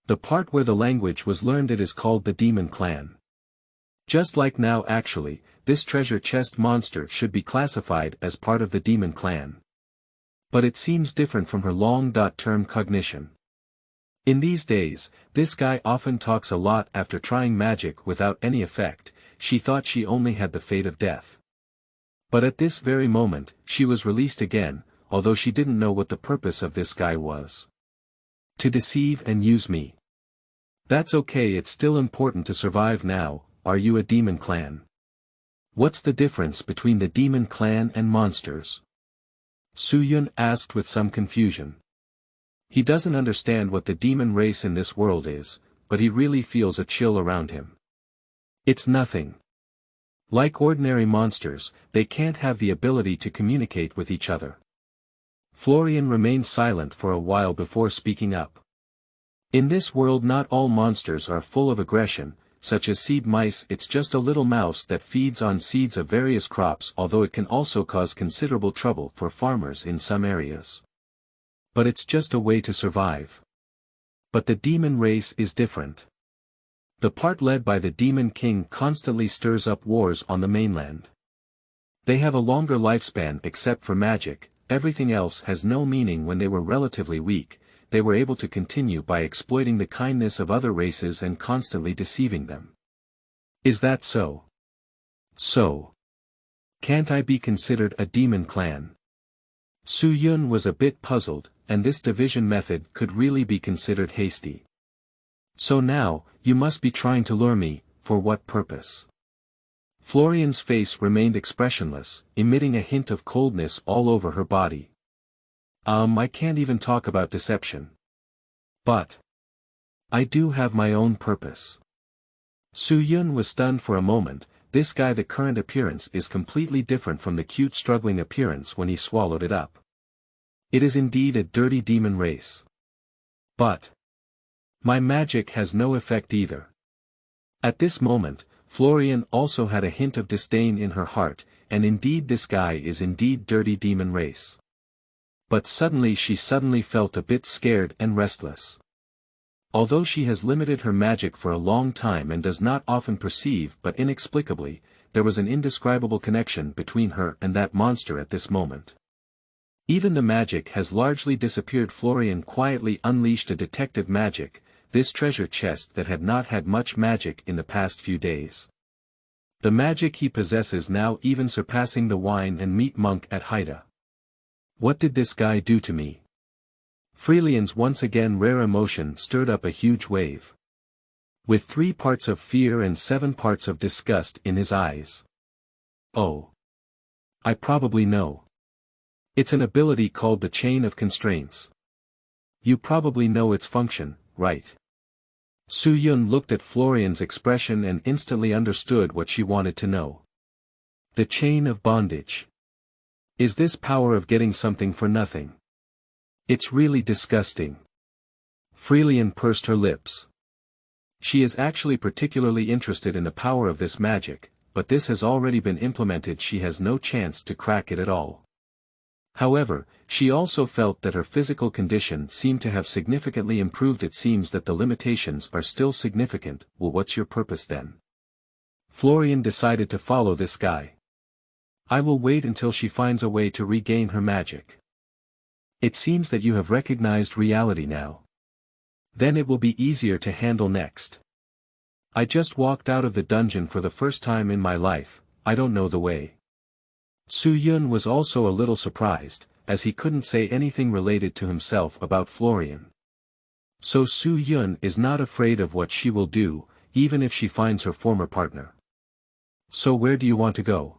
The part where the language was learned, it is called the Demon Clan. Just like now, actually, this treasure chest monster should be classified as part of the Demon Clan. But it seems different from her long-term cognition. In these days, this guy often talks a lot. After trying magic without any effect, she thought she only had the fate of death. But at this very moment, she was released again, although she didn't know what the purpose of this guy was. To deceive and use me. That's okay, it's still important to survive now. Are you a Demon Clan? What's the difference between the Demon Clan and monsters? Su-yun asked with some confusion. He doesn't understand what the demon race in this world is, but he really feels a chill around him. It's nothing. Like ordinary monsters, they can't have the ability to communicate with each other. Florian remained silent for a while before speaking up. In this world not all monsters are full of aggression, such as seed mice. It's just a little mouse that feeds on seeds of various crops, although it can also cause considerable trouble for farmers in some areas. But it's just a way to survive. But the demon race is different. The part led by the Demon King constantly stirs up wars on the mainland. They have a longer lifespan except for magic, everything else has no meaning. When they were relatively weak, they were able to continue by exploiting the kindness of other races and constantly deceiving them. Is that so? So. Can't I be considered a demon clan? Su Yun was a bit puzzled, and this division method could really be considered hasty. So now, you must be trying to lure me, for what purpose? Florian's face remained expressionless, emitting a hint of coldness all over her body. I can't even talk about deception. But I do have my own purpose. Su Yun was stunned for a moment. This guy, the current appearance is completely different from the cute struggling appearance when he swallowed it up. It is indeed a dirty demon race. But my magic has no effect either. At this moment, Florian also had a hint of disdain in her heart, and indeed this guy is indeed dirty demon race. But suddenly she felt a bit scared and restless. Although she has limited her magic for a long time and does not often perceive, but inexplicably, there was an indescribable connection between her and that monster at this moment. Even the magic has largely disappeared. Florian quietly unleashed a detective magic, this treasure chest that had not had much magic in the past few days. The magic he possesses now even surpassing the wine and meat monk at Haita. What did this guy do to me? Fulian's once again rare emotion stirred up a huge wave. With 3 parts of fear and 7 parts of disgust in his eyes. Oh. I probably know. It's an ability called the Chain of Constraints. You probably know its function, right? Su Yun looked at Florian's expression and instantly understood what she wanted to know. The Chain of Bondage. Is this power of getting something for nothing? It's really disgusting. Fulian pursed her lips. She is actually particularly interested in the power of this magic, but this has already been implemented. She has no chance to crack it at all. However, she also felt that her physical condition seemed to have significantly improved. It seems that the limitations are still significant. Well, what's your purpose then? Florian decided to follow this guy. I will wait until she finds a way to regain her magic. It seems that you have recognized reality now. Then it will be easier to handle next. I just walked out of the dungeon for the first time in my life, I don't know the way. Su Yun was also a little surprised, as he couldn't say anything related to himself about Florian. So Su Yun is not afraid of what she will do, even if she finds her former partner. So where do you want to go?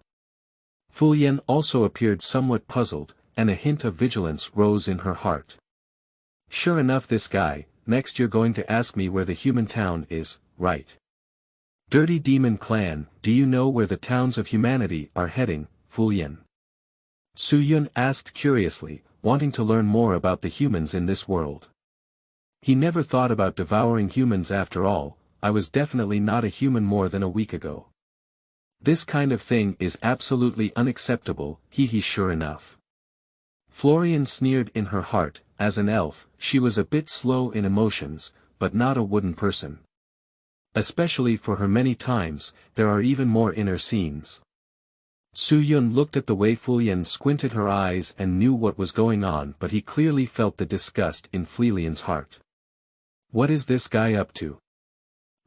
Fulian also appeared somewhat puzzled, and a hint of vigilance rose in her heart. Sure enough, this guy, next you're going to ask me where the human town is, right? Dirty demon clan, do you know where the towns of humanity are heading, Fulian? Su Yun asked curiously, wanting to learn more about the humans in this world. He never thought about devouring humans after all. I was definitely not a human more than a week ago. This kind of thing is absolutely unacceptable, sure enough. Florian sneered in her heart. As an elf, she was a bit slow in emotions, but not a wooden person. Especially for her many times, there are even more inner scenes. Su Yun looked at the way Fulian squinted her eyes and knew what was going on, but he clearly felt the disgust in Fulian's heart. What is this guy up to?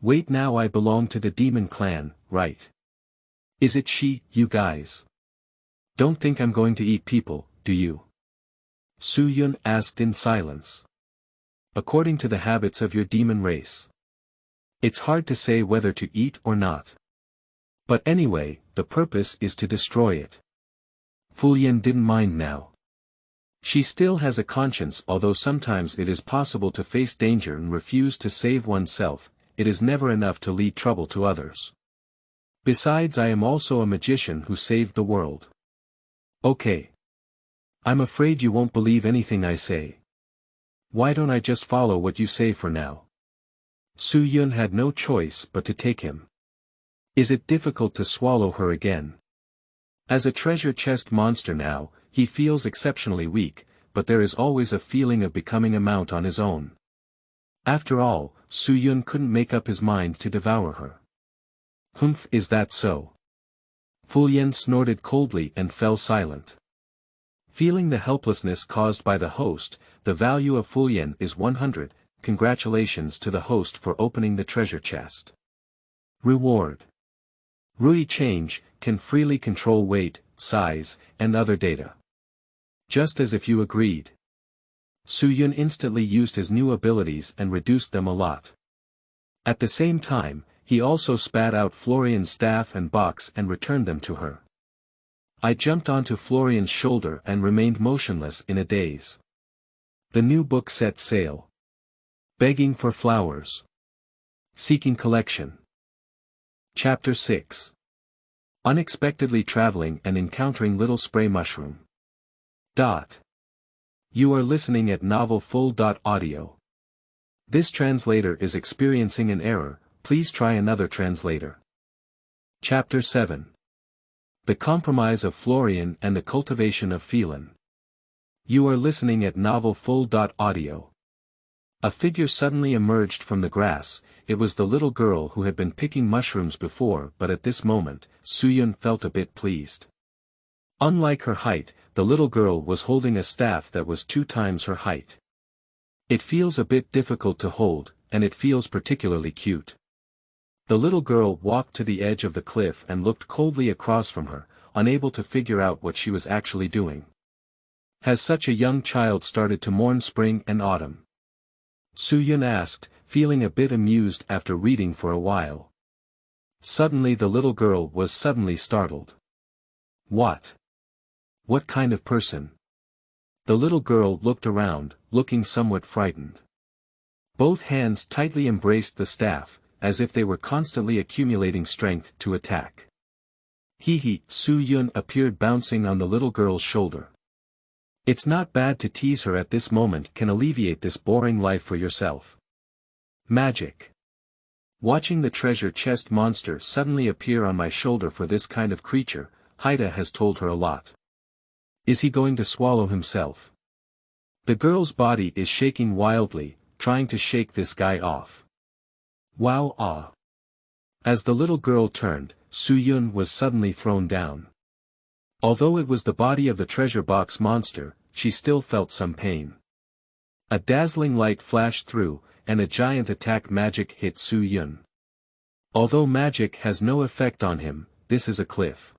Wait, now I belong to the demon clan, right? Is it she, you guys? Don't think I'm going to eat people, do you? Su Yun asked in silence. According to the habits of your demon race. It's hard to say whether to eat or not. But anyway, the purpose is to destroy it. Fulian didn't mind now. She still has a conscience, although sometimes it is possible to face danger and refuse to save oneself, it is never enough to lead trouble to others. Besides, I am also a magician who saved the world. Okay. I'm afraid you won't believe anything I say. Why don't I just follow what you say for now? Su Yun had no choice but to take him. Is it difficult to swallow her again? As a treasure chest monster now, he feels exceptionally weak, but there is always a feeling of becoming a mount on his own. After all, Su Yun couldn't make up his mind to devour her. Humph, is that so? Fulian snorted coldly and fell silent. Feeling the helplessness caused by the host, the value of Fulian is 100, congratulations to the host for opening the treasure chest. Reward. Rui change, can freely control weight, size, and other data. Just as if you agreed. Su Yun instantly used his new abilities and reduced them a lot. At the same time, he also spat out Florian's staff and box and returned them to her. I jumped onto Florian's shoulder and remained motionless in a daze. The new book set sail. Begging for flowers. Seeking collection. Chapter 6. Unexpectedly traveling and encountering little spray mushroom. You are listening at novelfull.audio. This translator is experiencing an error, please try another translator. Chapter 7. The Compromise of Florian and the Cultivation of Phelan. You are listening at novelfull.audio. A figure suddenly emerged from the grass. It was the little girl who had been picking mushrooms before, but at this moment, Su Yun felt a bit pleased. Unlike her height, the little girl was holding a staff that was 2 times her height. It feels a bit difficult to hold, and it feels particularly cute. The little girl walked to the edge of the cliff and looked coldly across from her, unable to figure out what she was actually doing. Has such a young child started to mourn spring and autumn? Su Yun asked, feeling a bit amused after reading for a while. Suddenly the little girl was suddenly startled. What? What kind of person? The little girl looked around, looking somewhat frightened. Both hands tightly embraced the staff, as if they were constantly accumulating strength to attack. Hee, Su Yun appeared bouncing on the little girl's shoulder. It's not bad to tease her at this moment, can alleviate this boring life for yourself. Magic. Watching the treasure chest monster suddenly appear on my shoulder for this kind of creature, Haita has told her a lot. Is he going to swallow himself? The girl's body is shaking wildly, trying to shake this guy off. Wow. As the little girl turned, Su Yun was suddenly thrown down. Although it was the body of the treasure box monster, she still felt some pain. A dazzling light flashed through, and a giant attack magic hit Su Yun. Although magic has no effect on him, this is a cliff.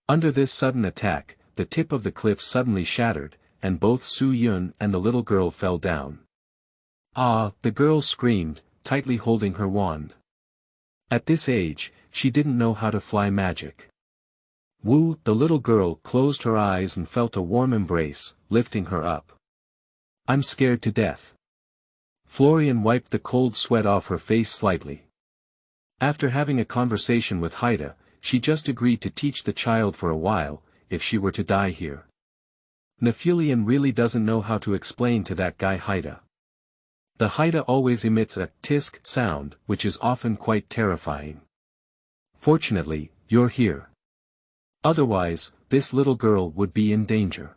Under this sudden attack, the tip of the cliff suddenly shattered, and both Su Yun and the little girl fell down. Ah, the girl screamed, tightly holding her wand. At this age, she didn't know how to fly magic. Woo, the little girl closed her eyes and felt a warm embrace, lifting her up. I'm scared to death. Florian wiped the cold sweat off her face slightly. After having a conversation with Haita, she just agreed to teach the child for a while, if she were to die here. Fulian really doesn't know how to explain to that guy Haita. The Haita always emits a tisk sound, which is often quite terrifying. Fortunately, you're here. Otherwise, this little girl would be in danger.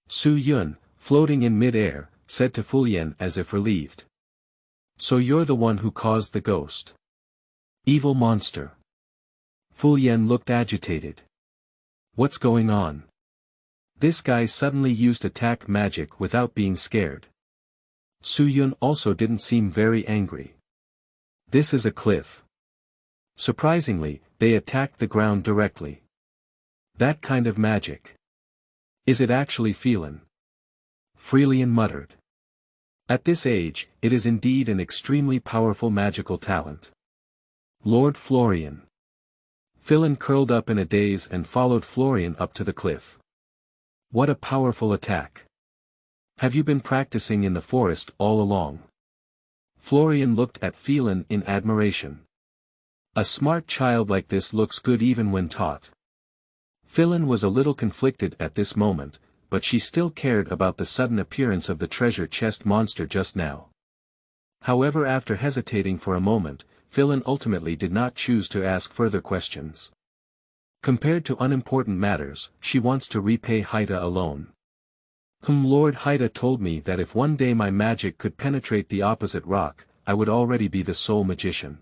Su Yun, floating in mid-air, said to Fulian as if relieved. So you're the one who caused the ghost. Evil monster. Fulian looked agitated. What's going on? This guy suddenly used attack magic without being scared. Su Yun also didn't seem very angry. This is a cliff. Surprisingly, they attacked the ground directly. That kind of magic. Is it actually Phelan? Fulian muttered. At this age, it is indeed an extremely powerful magical talent. Lord Florian. Phelan curled up in a daze and followed Florian up to the cliff. What a powerful attack. Have you been practicing in the forest all along? Florian looked at Phelan in admiration. A smart child like this looks good even when taught. Phelan was a little conflicted at this moment, but she still cared about the sudden appearance of the treasure chest monster just now. However, after hesitating for a moment, Phelan ultimately did not choose to ask further questions. Compared to unimportant matters, she wants to repay Haita alone. Lord Haita told me that if one day my magic could penetrate the opposite rock, I would already be the sole magician.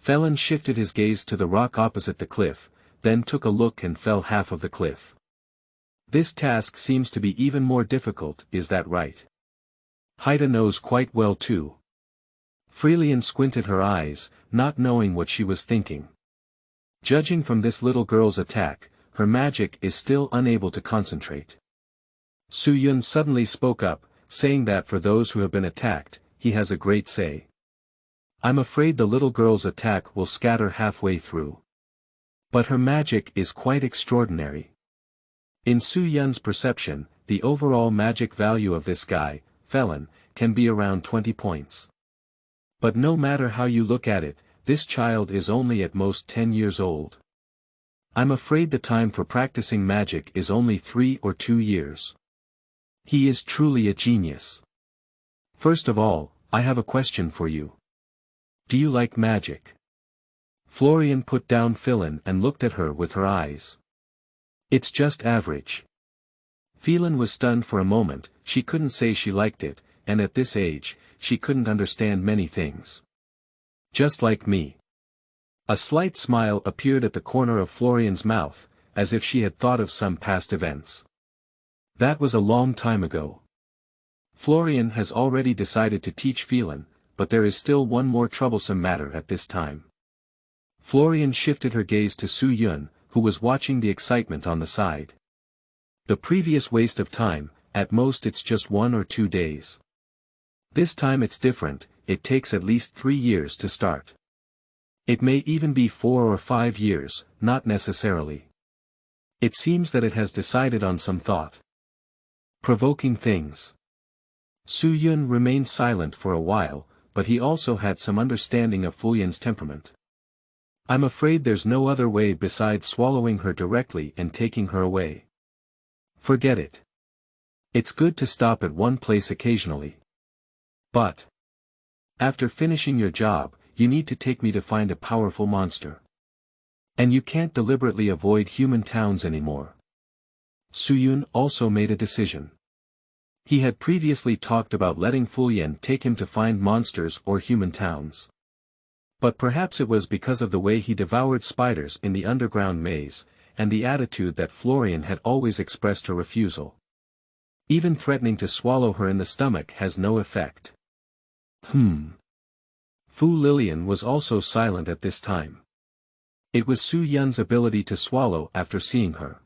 Phelan shifted his gaze to the rock opposite the cliff, then took a look and fell half of the cliff. This task seems to be even more difficult, is that right? Haita knows quite well too. Fulian squinted her eyes, not knowing what she was thinking. Judging from this little girl's attack, her magic is still unable to concentrate. Yun suddenly spoke up, saying that for those who have been attacked, he has a great say. I'm afraid the little girl's attack will scatter halfway through. But her magic is quite extraordinary. In Yun's perception, the overall magic value of this guy, Phelan, can be around 20 points. But no matter how you look at it, this child is only at most 10 years old. I'm afraid the time for practicing magic is only 3 or 2 years. He is truly a genius. First of all, I have a question for you. Do you like magic? Florian put down Phelan and looked at her with her eyes. It's just average. Phelan was stunned for a moment. She couldn't say she liked it, and at this age, she couldn't understand many things. Just like me. A slight smile appeared at the corner of Florian's mouth, as if she had thought of some past events. That was a long time ago. Florian has already decided to teach Phelan, but there is still one more troublesome matter at this time. Florian shifted her gaze to Yun, who was watching the excitement on the side. The previous waste of time, at most it's just 1 or 2 days. This time it's different, it takes at least 3 years to start. It may even be 4 or 5 years, not necessarily. It seems that it has decided on some thought-provoking things. Yun remained silent for a while, but he also had some understanding of Fulian's temperament. I'm afraid there's no other way besides swallowing her directly and taking her away. Forget it. It's good to stop at one place occasionally. But after finishing your job, you need to take me to find a powerful monster. And you can't deliberately avoid human towns anymore. Yun also made a decision. He had previously talked about letting Fulian take him to find monsters or human towns. But perhaps it was because of the way he devoured spiders in the underground maze, and the attitude that Florian had always expressed her refusal. Even threatening to swallow her in the stomach has no effect. Fulian was also silent at this time. It was Yun's ability to swallow after seeing her.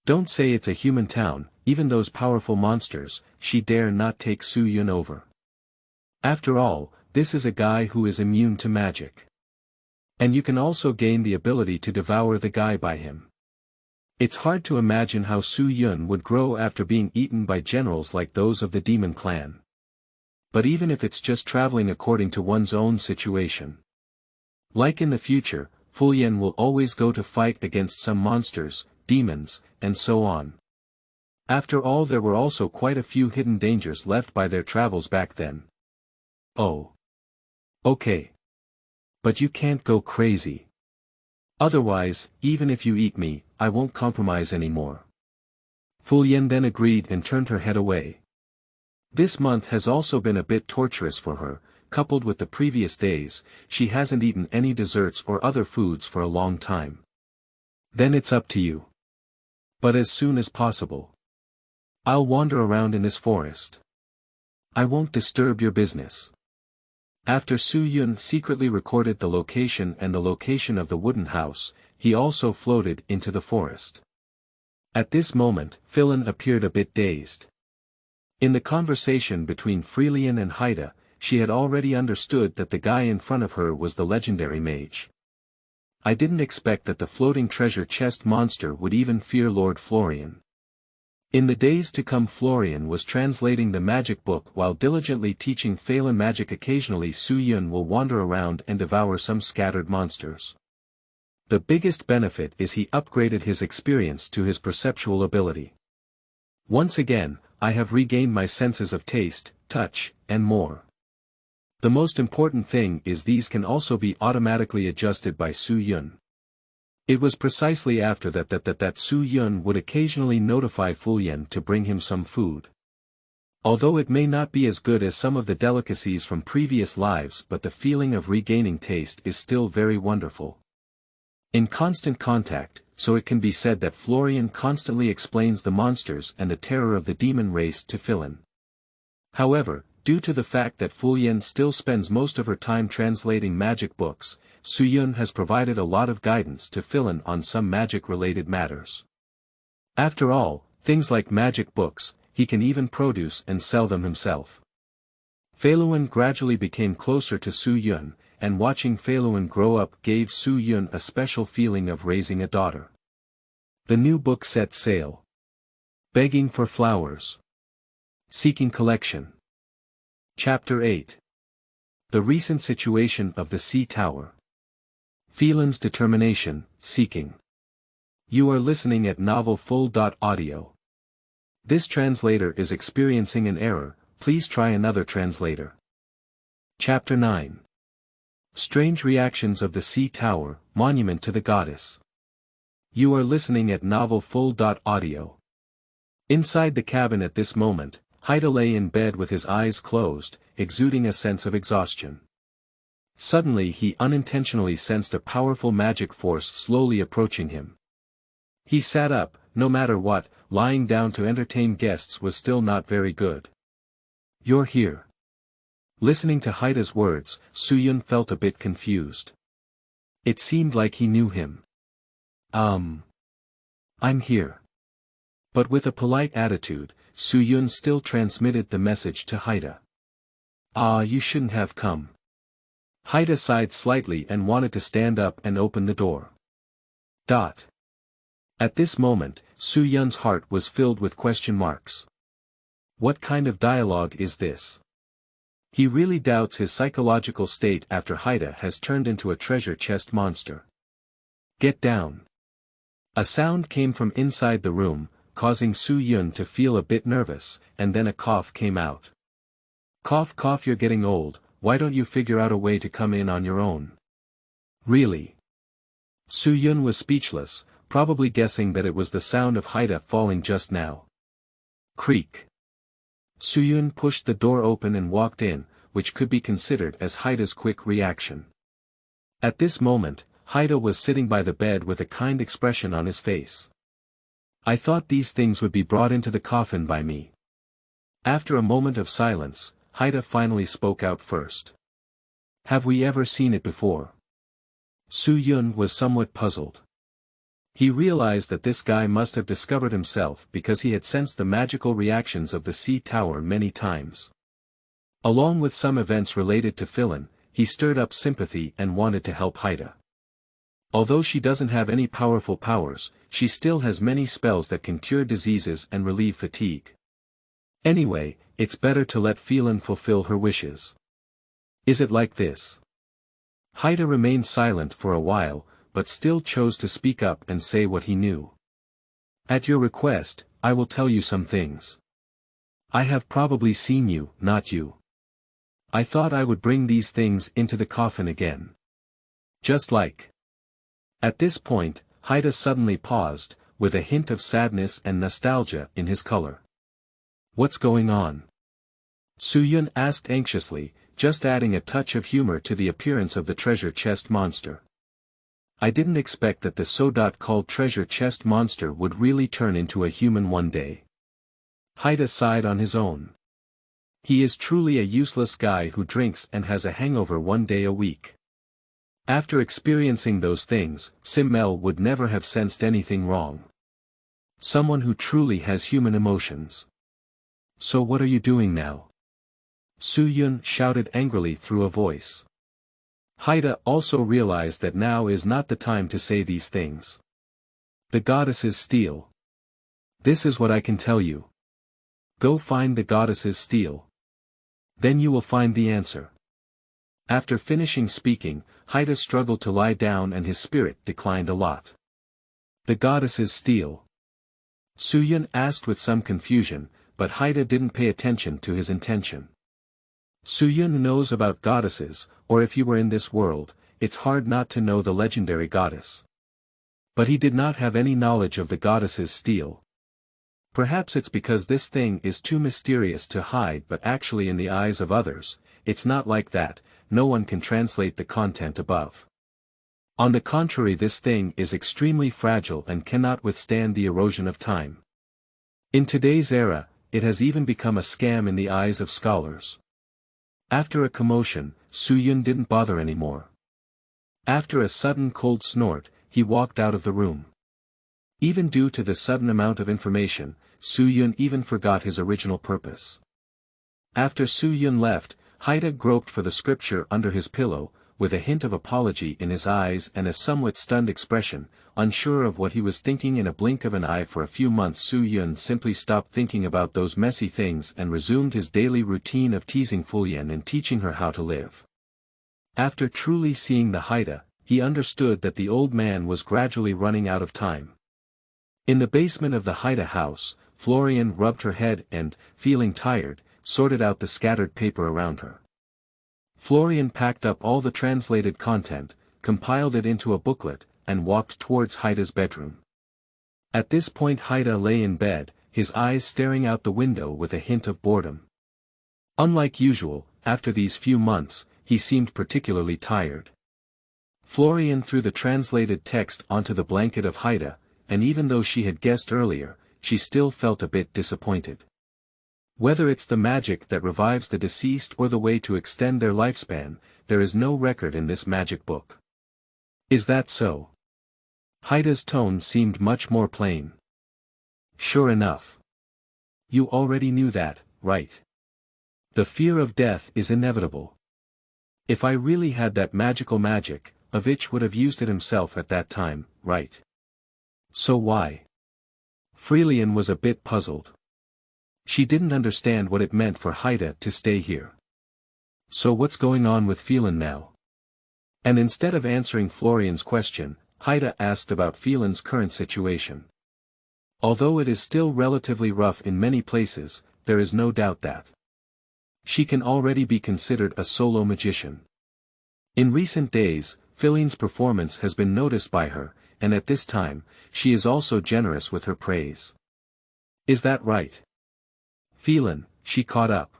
Don't say it's a human town, even those powerful monsters, she dare not take Yun over. After all, this is a guy who is immune to magic. And you can also gain the ability to devour the guy by him. It's hard to imagine how Yun would grow after being eaten by generals like those of the demon clan. But even if it's just traveling according to one's own situation. Like in the future, Fulian will always go to fight against some monsters, demons, and so on. After all, there were also quite a few hidden dangers left by their travels back then. Oh. Okay. But you can't go crazy. Otherwise, even if you eat me, I won't compromise anymore. Fulian then agreed and turned her head away. This month has also been a bit torturous for her, coupled with the previous days, she hasn't eaten any desserts or other foods for a long time. Then it's up to you. But as soon as possible. I'll wander around in this forest. I won't disturb your business. After Yun secretly recorded the location and the location of the wooden house, he also floated into the forest. At this moment, Phelan appeared a bit dazed. In the conversation between Fulian and Haita, she had already understood that the guy in front of her was the legendary mage. I didn't expect that the floating treasure chest monster would even fear Lord Florian. In the days to come Florian was translating the magic book while diligently teaching Phelan magic. Occasionally Su-yun will wander around and devour some scattered monsters. The biggest benefit is he upgraded his experience to his perceptual ability. Once again, I have regained my senses of taste, touch, and more. The most important thing is these can also be automatically adjusted by Su-yun. It was precisely after that Su-yun would occasionally notify Fulian to bring him some food. Although it may not be as good as some of the delicacies from previous lives, but the feeling of regaining taste is still very wonderful. In constant contact, so it can be said that Florian constantly explains the monsters and the terror of the demon race to Phelan. However, due to the fact that Fulian still spends most of her time translating magic books, Su-yun has provided a lot of guidance to Phelan on some magic-related matters. After all, things like magic books, he can even produce and sell them himself. Feilu gradually became closer to Su-yun, and watching Feilu grow up gave Su-yun a special feeling of raising a daughter. The new book set sail. Begging for flowers. Seeking collection. Chapter 8. The recent situation of the sea tower. Phelan's determination, seeking. You are listening at novelfull.audio. This translator is experiencing an error, please try another translator. Chapter 9. Strange reactions of the sea tower, monument to the goddess. You are listening at novelfull.audio. Inside the cabin at this moment, Haita lay in bed with his eyes closed, exuding a sense of exhaustion. Suddenly he unintentionally sensed a powerful magic force slowly approaching him. He sat up, no matter what, lying down to entertain guests was still not very good. You're here. Listening to Haita's words, Su-yun felt a bit confused. It seemed like he knew him. I'm here. But with a polite attitude, Su-yun still transmitted the message to Haita. You shouldn't have come. Haita sighed slightly and wanted to stand up and open the door. At this moment, Su-yun's heart was filled with question marks. What kind of dialogue is this? He really doubts his psychological state after Haita has turned into a treasure chest monster. Get down. A sound came from inside the room, causing Su-yun to feel a bit nervous, and then a cough came out. Cough cough, you're getting old, why don't you figure out a way to come in on your own? Really? Su-yun was speechless, probably guessing that it was the sound of Haita falling just now. Creak. Su-yun pushed the door open and walked in, which could be considered as Haita's quick reaction. At this moment, Haita was sitting by the bed with a kind expression on his face. I thought these things would be brought into the coffin by me. After a moment of silence, Haita finally spoke out first. Have we ever seen it before? Su-yun was somewhat puzzled. He realized that this guy must have discovered himself because he had sensed the magical reactions of the sea tower many times. Along with some events related to Phelan, he stirred up sympathy and wanted to help Haita. Although she doesn't have any powerful powers, she still has many spells that can cure diseases and relieve fatigue. Anyway, it's better to let Phelan fulfill her wishes. Is it like this? Haita remained silent for a while, but still chose to speak up and say what he knew. At your request, I will tell you some things. I have probably seen you, not you. I thought I would bring these things into the coffin again. Just like. At this point, Haita suddenly paused, with a hint of sadness and nostalgia in his color. What's going on? Su-yun asked anxiously, just adding a touch of humor to the appearance of the treasure chest monster. I didn't expect that the so-called treasure chest monster would really turn into a human one day. Haita sighed on his own. He is truly a useless guy who drinks and has a hangover one day a week. After experiencing those things, Simmel would never have sensed anything wrong. Someone who truly has human emotions. So what are you doing now? Su-yun shouted angrily through a voice. Haita also realized that now is not the time to say these things. The goddesses steal. This is what I can tell you. Go find the goddess's steel. Then you will find the answer. After finishing speaking, Haita struggled to lie down and his spirit declined a lot. The goddess's steel? Fulian asked with some confusion, but Haita didn't pay attention to his intention. Fulian knows about goddesses, or if you were in this world, it's hard not to know the legendary goddess. But he did not have any knowledge of the goddess's steel. Perhaps it's because this thing is too mysterious to hide, but actually in the eyes of others, it's not like that. No one can translate the content above. On the contrary, this thing is extremely fragile and cannot withstand the erosion of time. In today's era, it has even become a scam in the eyes of scholars. After a commotion, Fulian didn't bother anymore. After a sudden cold snort, he walked out of the room. Even due to the sudden amount of information, Fulian even forgot his original purpose. After Fulian left, Haita groped for the scripture under his pillow, with a hint of apology in his eyes and a somewhat stunned expression, unsure of what he was thinking. In a blink of an eye for a few months, Fulian simply stopped thinking about those messy things and resumed his daily routine of teasing Fulian and teaching her how to live. After truly seeing the Haita, he understood that the old man was gradually running out of time. In the basement of the Haita house, Florian rubbed her head and, feeling tired, sorted out the scattered paper around her. Florian packed up all the translated content, compiled it into a booklet, and walked towards Haita's bedroom. At this point Haita lay in bed, his eyes staring out the window with a hint of boredom. Unlike usual, after these few months, he seemed particularly tired. Florian threw the translated text onto the blanket of Haita, and even though she had guessed earlier, she still felt a bit disappointed. Whether it's the magic that revives the deceased or the way to extend their lifespan, there is no record in this magic book. Is that so? Haita's tone seemed much more plain. Sure enough. You already knew that, right? The fear of death is inevitable. If I really had that magical magic, Avich would have used it himself at that time, right? So why? Fulian was a bit puzzled. She didn't understand what it meant for Haita to stay here. So what's going on with Phelan now? And instead of answering Florian's question, Haita asked about Phelan's current situation. Although it is still relatively rough in many places, there is no doubt that she can already be considered a solo magician. In recent days, Phelan's performance has been noticed by her, and at this time, she is also generous with her praise. Is that right? Phelan, she caught up.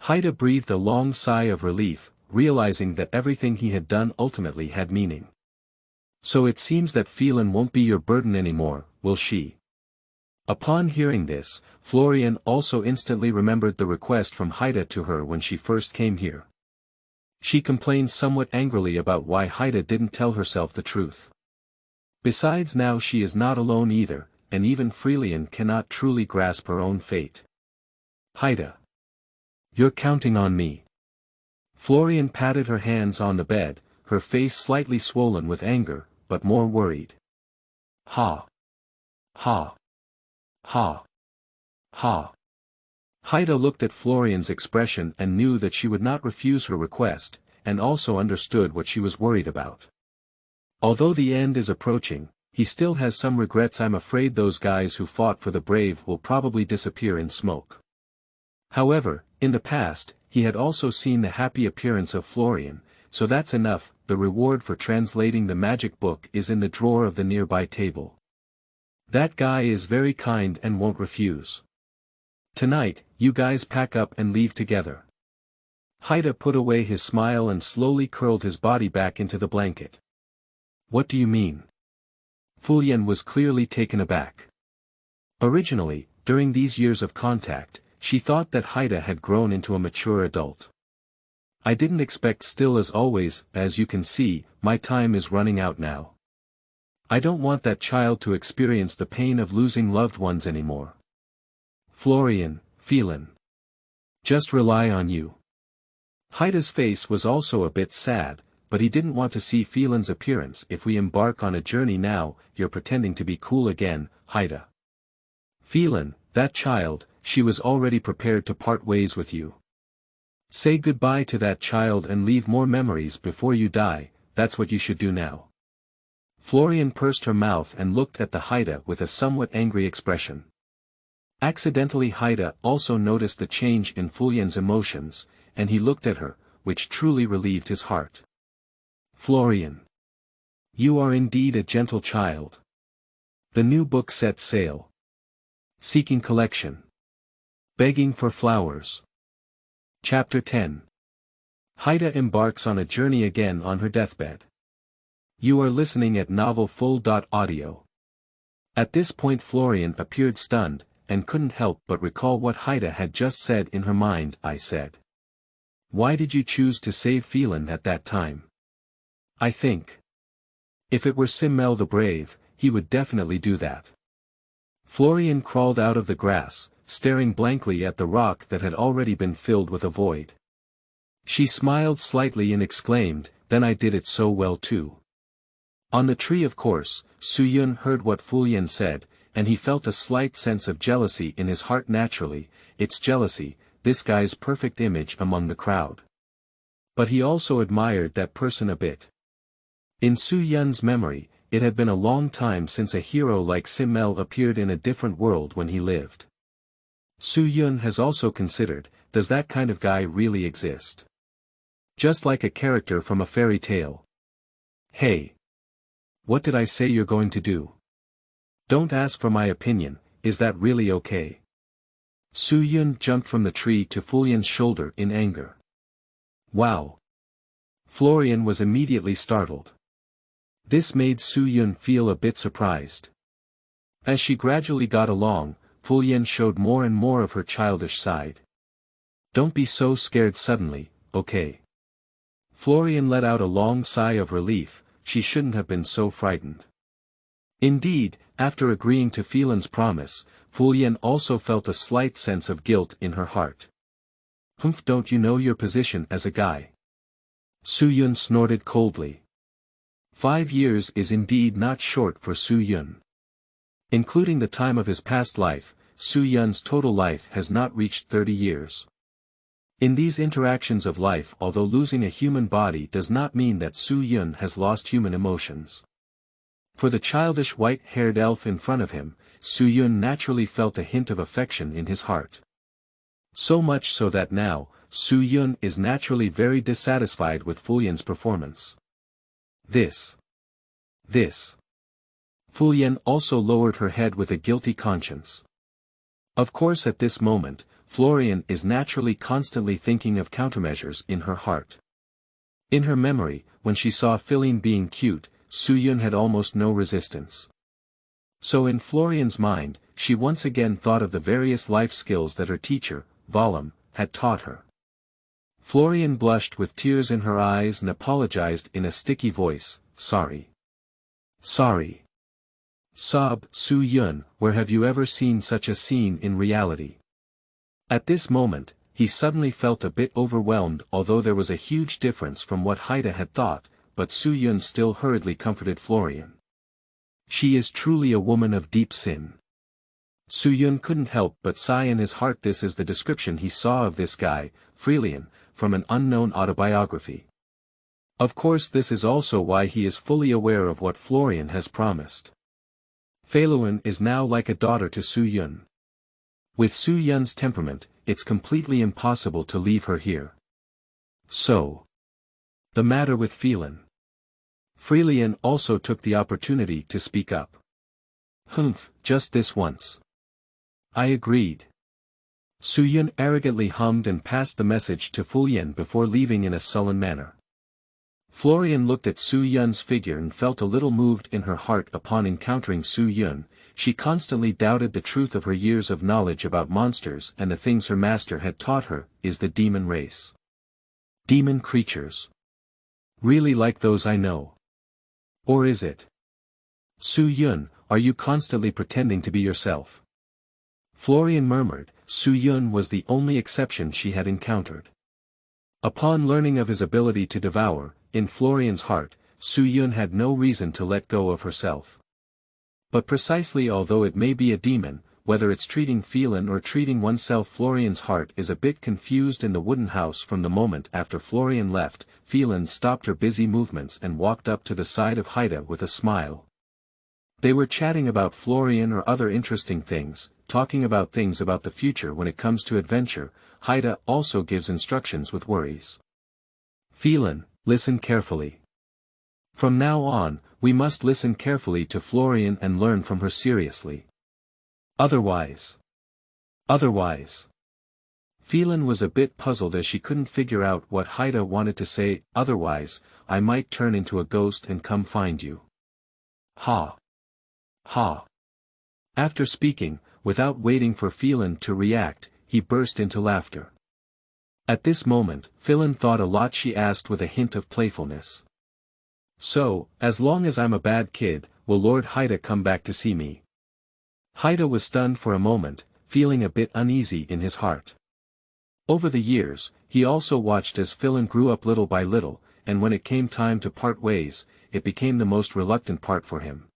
Haita breathed a long sigh of relief, realizing that everything he had done ultimately had meaning. So it seems that Phelan won't be your burden anymore, will she? Upon hearing this, Florian also instantly remembered the request from Haita to her when she first came here. She complained somewhat angrily about why Haita didn't tell herself the truth. Besides, now she is not alone either, and even Fulian cannot truly grasp her own fate. Haita. You're counting on me. Florian patted her hands on the bed, her face slightly swollen with anger, but more worried. Ha. Ha. Ha. Ha. Haita looked at Florian's expression and knew that she would not refuse her request, and also understood what she was worried about. Although the end is approaching, he still has some regrets. I'm afraid those guys who fought for the brave will probably disappear in smoke. However, in the past, he had also seen the happy appearance of Florian, so that's enough. The reward for translating the magic book is in the drawer of the nearby table. That guy is very kind and won't refuse. Tonight, you guys pack up and leave together. Haita put away his smile and slowly curled his body back into the blanket. What do you mean? Fulian was clearly taken aback. Originally, during these years of contact, she thought that Haita had grown into a mature adult. I didn't expect. Still, as always, as you can see, my time is running out now. I don't want that child to experience the pain of losing loved ones anymore. Florian, Phelan. Just rely on you. Haita's face was also a bit sad, but he didn't want to see Phelan's appearance. If we embark on a journey now, you're pretending to be cool again, Haita. Phelan, that child, she was already prepared to part ways with you. Say goodbye to that child and leave more memories before you die, that's what you should do now. Florian pursed her mouth and looked at the Haita with a somewhat angry expression. Accidentally Haita also noticed the change in Fulian's emotions, and he looked at her, which truly relieved his heart. Florian. You are indeed a gentle child. The new book sets sail. Seeking collection. Begging for flowers. Chapter 10. Haita embarks on a journey again on her deathbed. You are listening at novelfull.audio. At this point Florian appeared stunned, and couldn't help but recall what Haita had just said in her mind. I said. Why did you choose to save Phelan at that time? I think. If it were Simmel the Brave, he would definitely do that. Florian crawled out of the grass, staring blankly at the rock that had already been filled with a void. She smiled slightly and exclaimed, then I did it so well too. On the tree of course, Suyun heard what Fulian said, and he felt a slight sense of jealousy in his heart naturally. It's jealousy, this guy's perfect image among the crowd. But he also admired that person a bit. In Suyun's memory, it had been a long time since a hero like Simmel appeared in a different world when he lived. Suyun has also considered, does that kind of guy really exist? Just like a character from a fairy tale. Hey! What did I say you're going to do? Don't ask for my opinion, is that really okay? Suyun jumped from the tree to Fulian's shoulder in anger. Wow! Florian was immediately startled. This made Suyun feel a bit surprised. As she gradually got along, Fulian showed more and more of her childish side. Don't be so scared suddenly, okay? Florian let out a long sigh of relief. She shouldn't have been so frightened. Indeed, after agreeing to Phelan's promise, Fulian also felt a slight sense of guilt in her heart. Humph, don't you know your position as a guy? Suyun snorted coldly. 5 years is indeed not short for Suyun. Including the time of his past life, Suyun's total life has not reached 30 years. In these interactions of life, although losing a human body does not mean that Suyun has lost human emotions. For the childish white-haired elf in front of him, Suyun naturally felt a hint of affection in his heart. So much so that now, Suyun is naturally very dissatisfied with Fulian's performance. This. Fulian also lowered her head with a guilty conscience. Of course at this moment, Florian is naturally constantly thinking of countermeasures in her heart. In her memory, when she saw Phelan being cute, Suyun had almost no resistance. So in Florian's mind, she once again thought of the various life skills that her teacher, Valam, had taught her. Florian blushed with tears in her eyes and apologized in a sticky voice, sorry. Sorry. Sob, Suyun, where have you ever seen such a scene in reality? At this moment, he suddenly felt a bit overwhelmed, although there was a huge difference from what Haita had thought, but Suyun still hurriedly comforted Florian. She is truly a woman of deep sin. Suyun couldn't help but sigh in his heart. This is the description he saw of this guy, Fulian, from an unknown autobiography. Of course this is also why he is fully aware of what Florian has promised. Feilu is now like a daughter to Suyun. With Suyun's temperament, it's completely impossible to leave her here. So. The matter with Phelan. Fulian also took the opportunity to speak up. Humph, just this once. I agreed. Suyun arrogantly hummed and passed the message to Fulian before leaving in a sullen manner. Florian looked at Suyun's figure and felt a little moved in her heart upon encountering Suyun. She constantly doubted the truth of her years of knowledge about monsters and the things her master had taught her, is the demon race. Demon creatures. Really like those I know. Or is it? Suyun, are you constantly pretending to be yourself? Florian murmured. Suyun was the only exception she had encountered. Upon learning of his ability to devour, in Florian's heart, Suyun had no reason to let go of herself. But precisely although it may be a demon, whether it's treating Phelan or treating oneself. Florian's heart is a bit confused in the wooden house. From the moment after Florian left, Phelan stopped her busy movements and walked up to the side of Haita with a smile. They were chatting about Florian or other interesting things, talking about things about the future. When it comes to adventure, Haita also gives instructions with worries. Phelan, listen carefully. From now on, we must listen carefully to Florian and learn from her seriously. Otherwise. Phelan was a bit puzzled as she couldn't figure out what Haita wanted to say. Otherwise, I might turn into a ghost and come find you. Ha. Ha. After speaking, without waiting for Phelan to react, he burst into laughter. At this moment, Phelan thought a lot. She asked with a hint of playfulness. So, as long as I'm a bad kid, will Lord Haita come back to see me? Haita was stunned for a moment, feeling a bit uneasy in his heart. Over the years, he also watched as Phelan grew up little by little, and when it came time to part ways, it became the most reluctant part for him.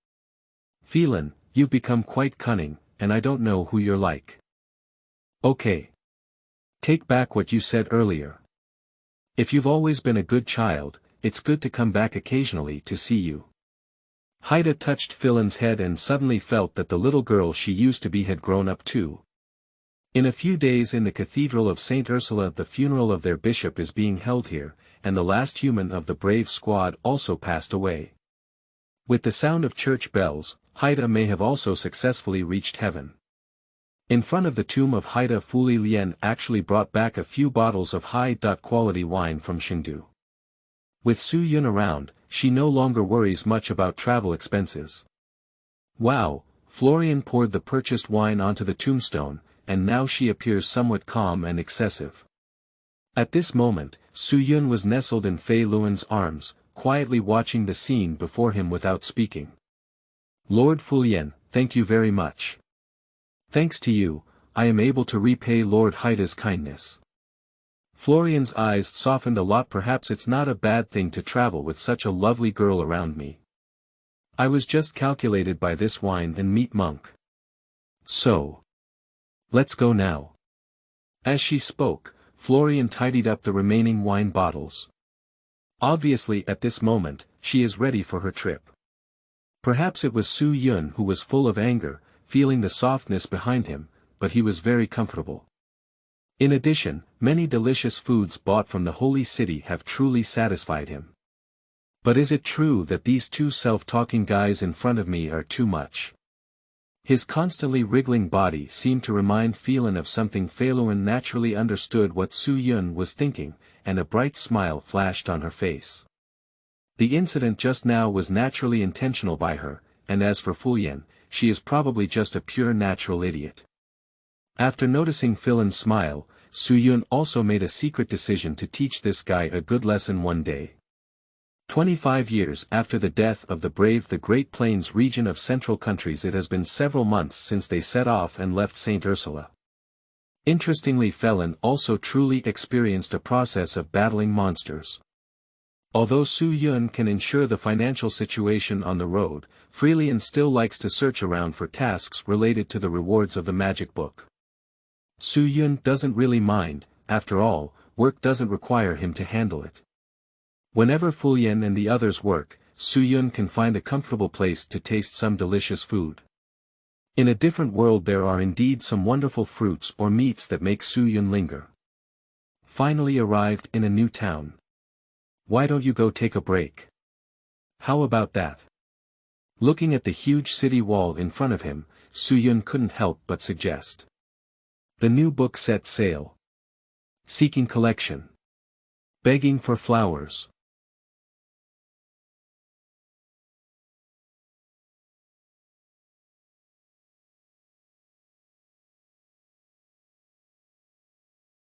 Phelan, you've become quite cunning, and I don't know who you're like. Okay. Take back what you said earlier. If you've always been a good child, it's good to come back occasionally to see you. Haita touched Phelan's head and suddenly felt that the little girl she used to be had grown up too. In a few days in the Cathedral of St. Ursula the funeral of their bishop is being held here, and the last human of the brave squad also passed away. With the sound of church bells, Haita may have also successfully reached heaven. In front of the tomb of Haita, Fulian actually brought back a few bottles of high-quality wine from Chengdu. With Su Yun around, she no longer worries much about travel expenses. Wow, Florian poured the purchased wine onto the tombstone, and now she appears somewhat calm and excessive. At this moment, Su Yun was nestled in Feiluan's arms, quietly watching the scene before him without speaking. Lord Fulian, thank you very much. Thanks to you, I am able to repay Lord Haita's kindness. Florian's eyes softened a lot. Perhaps it's not a bad thing to travel with such a lovely girl around me. I was just calculated by this wine and meat monk. So. Let's go now. As she spoke, Florian tidied up the remaining wine bottles. Obviously at this moment, she is ready for her trip. Perhaps it was Su Yun who was full of anger, feeling the softness behind him, but he was very comfortable. In addition, many delicious foods bought from the holy city have truly satisfied him. But is it true that these two self-talking guys in front of me are too much? His constantly wriggling body seemed to remind Phelan of something. Feiluan naturally understood what Su Yun was thinking, and a bright smile flashed on her face. The incident just now was naturally intentional by her, and as for Fulian, she is probably just a pure natural idiot. After noticing Phelan's smile, Su Yun also made a secret decision to teach this guy a good lesson one day. 25 years after the death of the brave the Great Plains region of central countries, it has been several months since they set off and left St. Ursula. Interestingly, Phelan also truly experienced a process of battling monsters. Although Su Yun can ensure the financial situation on the road, Fulian still likes to search around for tasks related to the rewards of the magic book. Su Yun doesn't really mind, after all, work doesn't require him to handle it. Whenever Fulian and the others work, Su Yun can find a comfortable place to taste some delicious food. In a different world there are indeed some wonderful fruits or meats that make Su Yun linger. Finally arrived in a new town. Why don't you go take a break? How about that? Looking at the huge city wall in front of him, Su Yun couldn't help but suggest. The new book set sail. Seeking collection. Begging for flowers.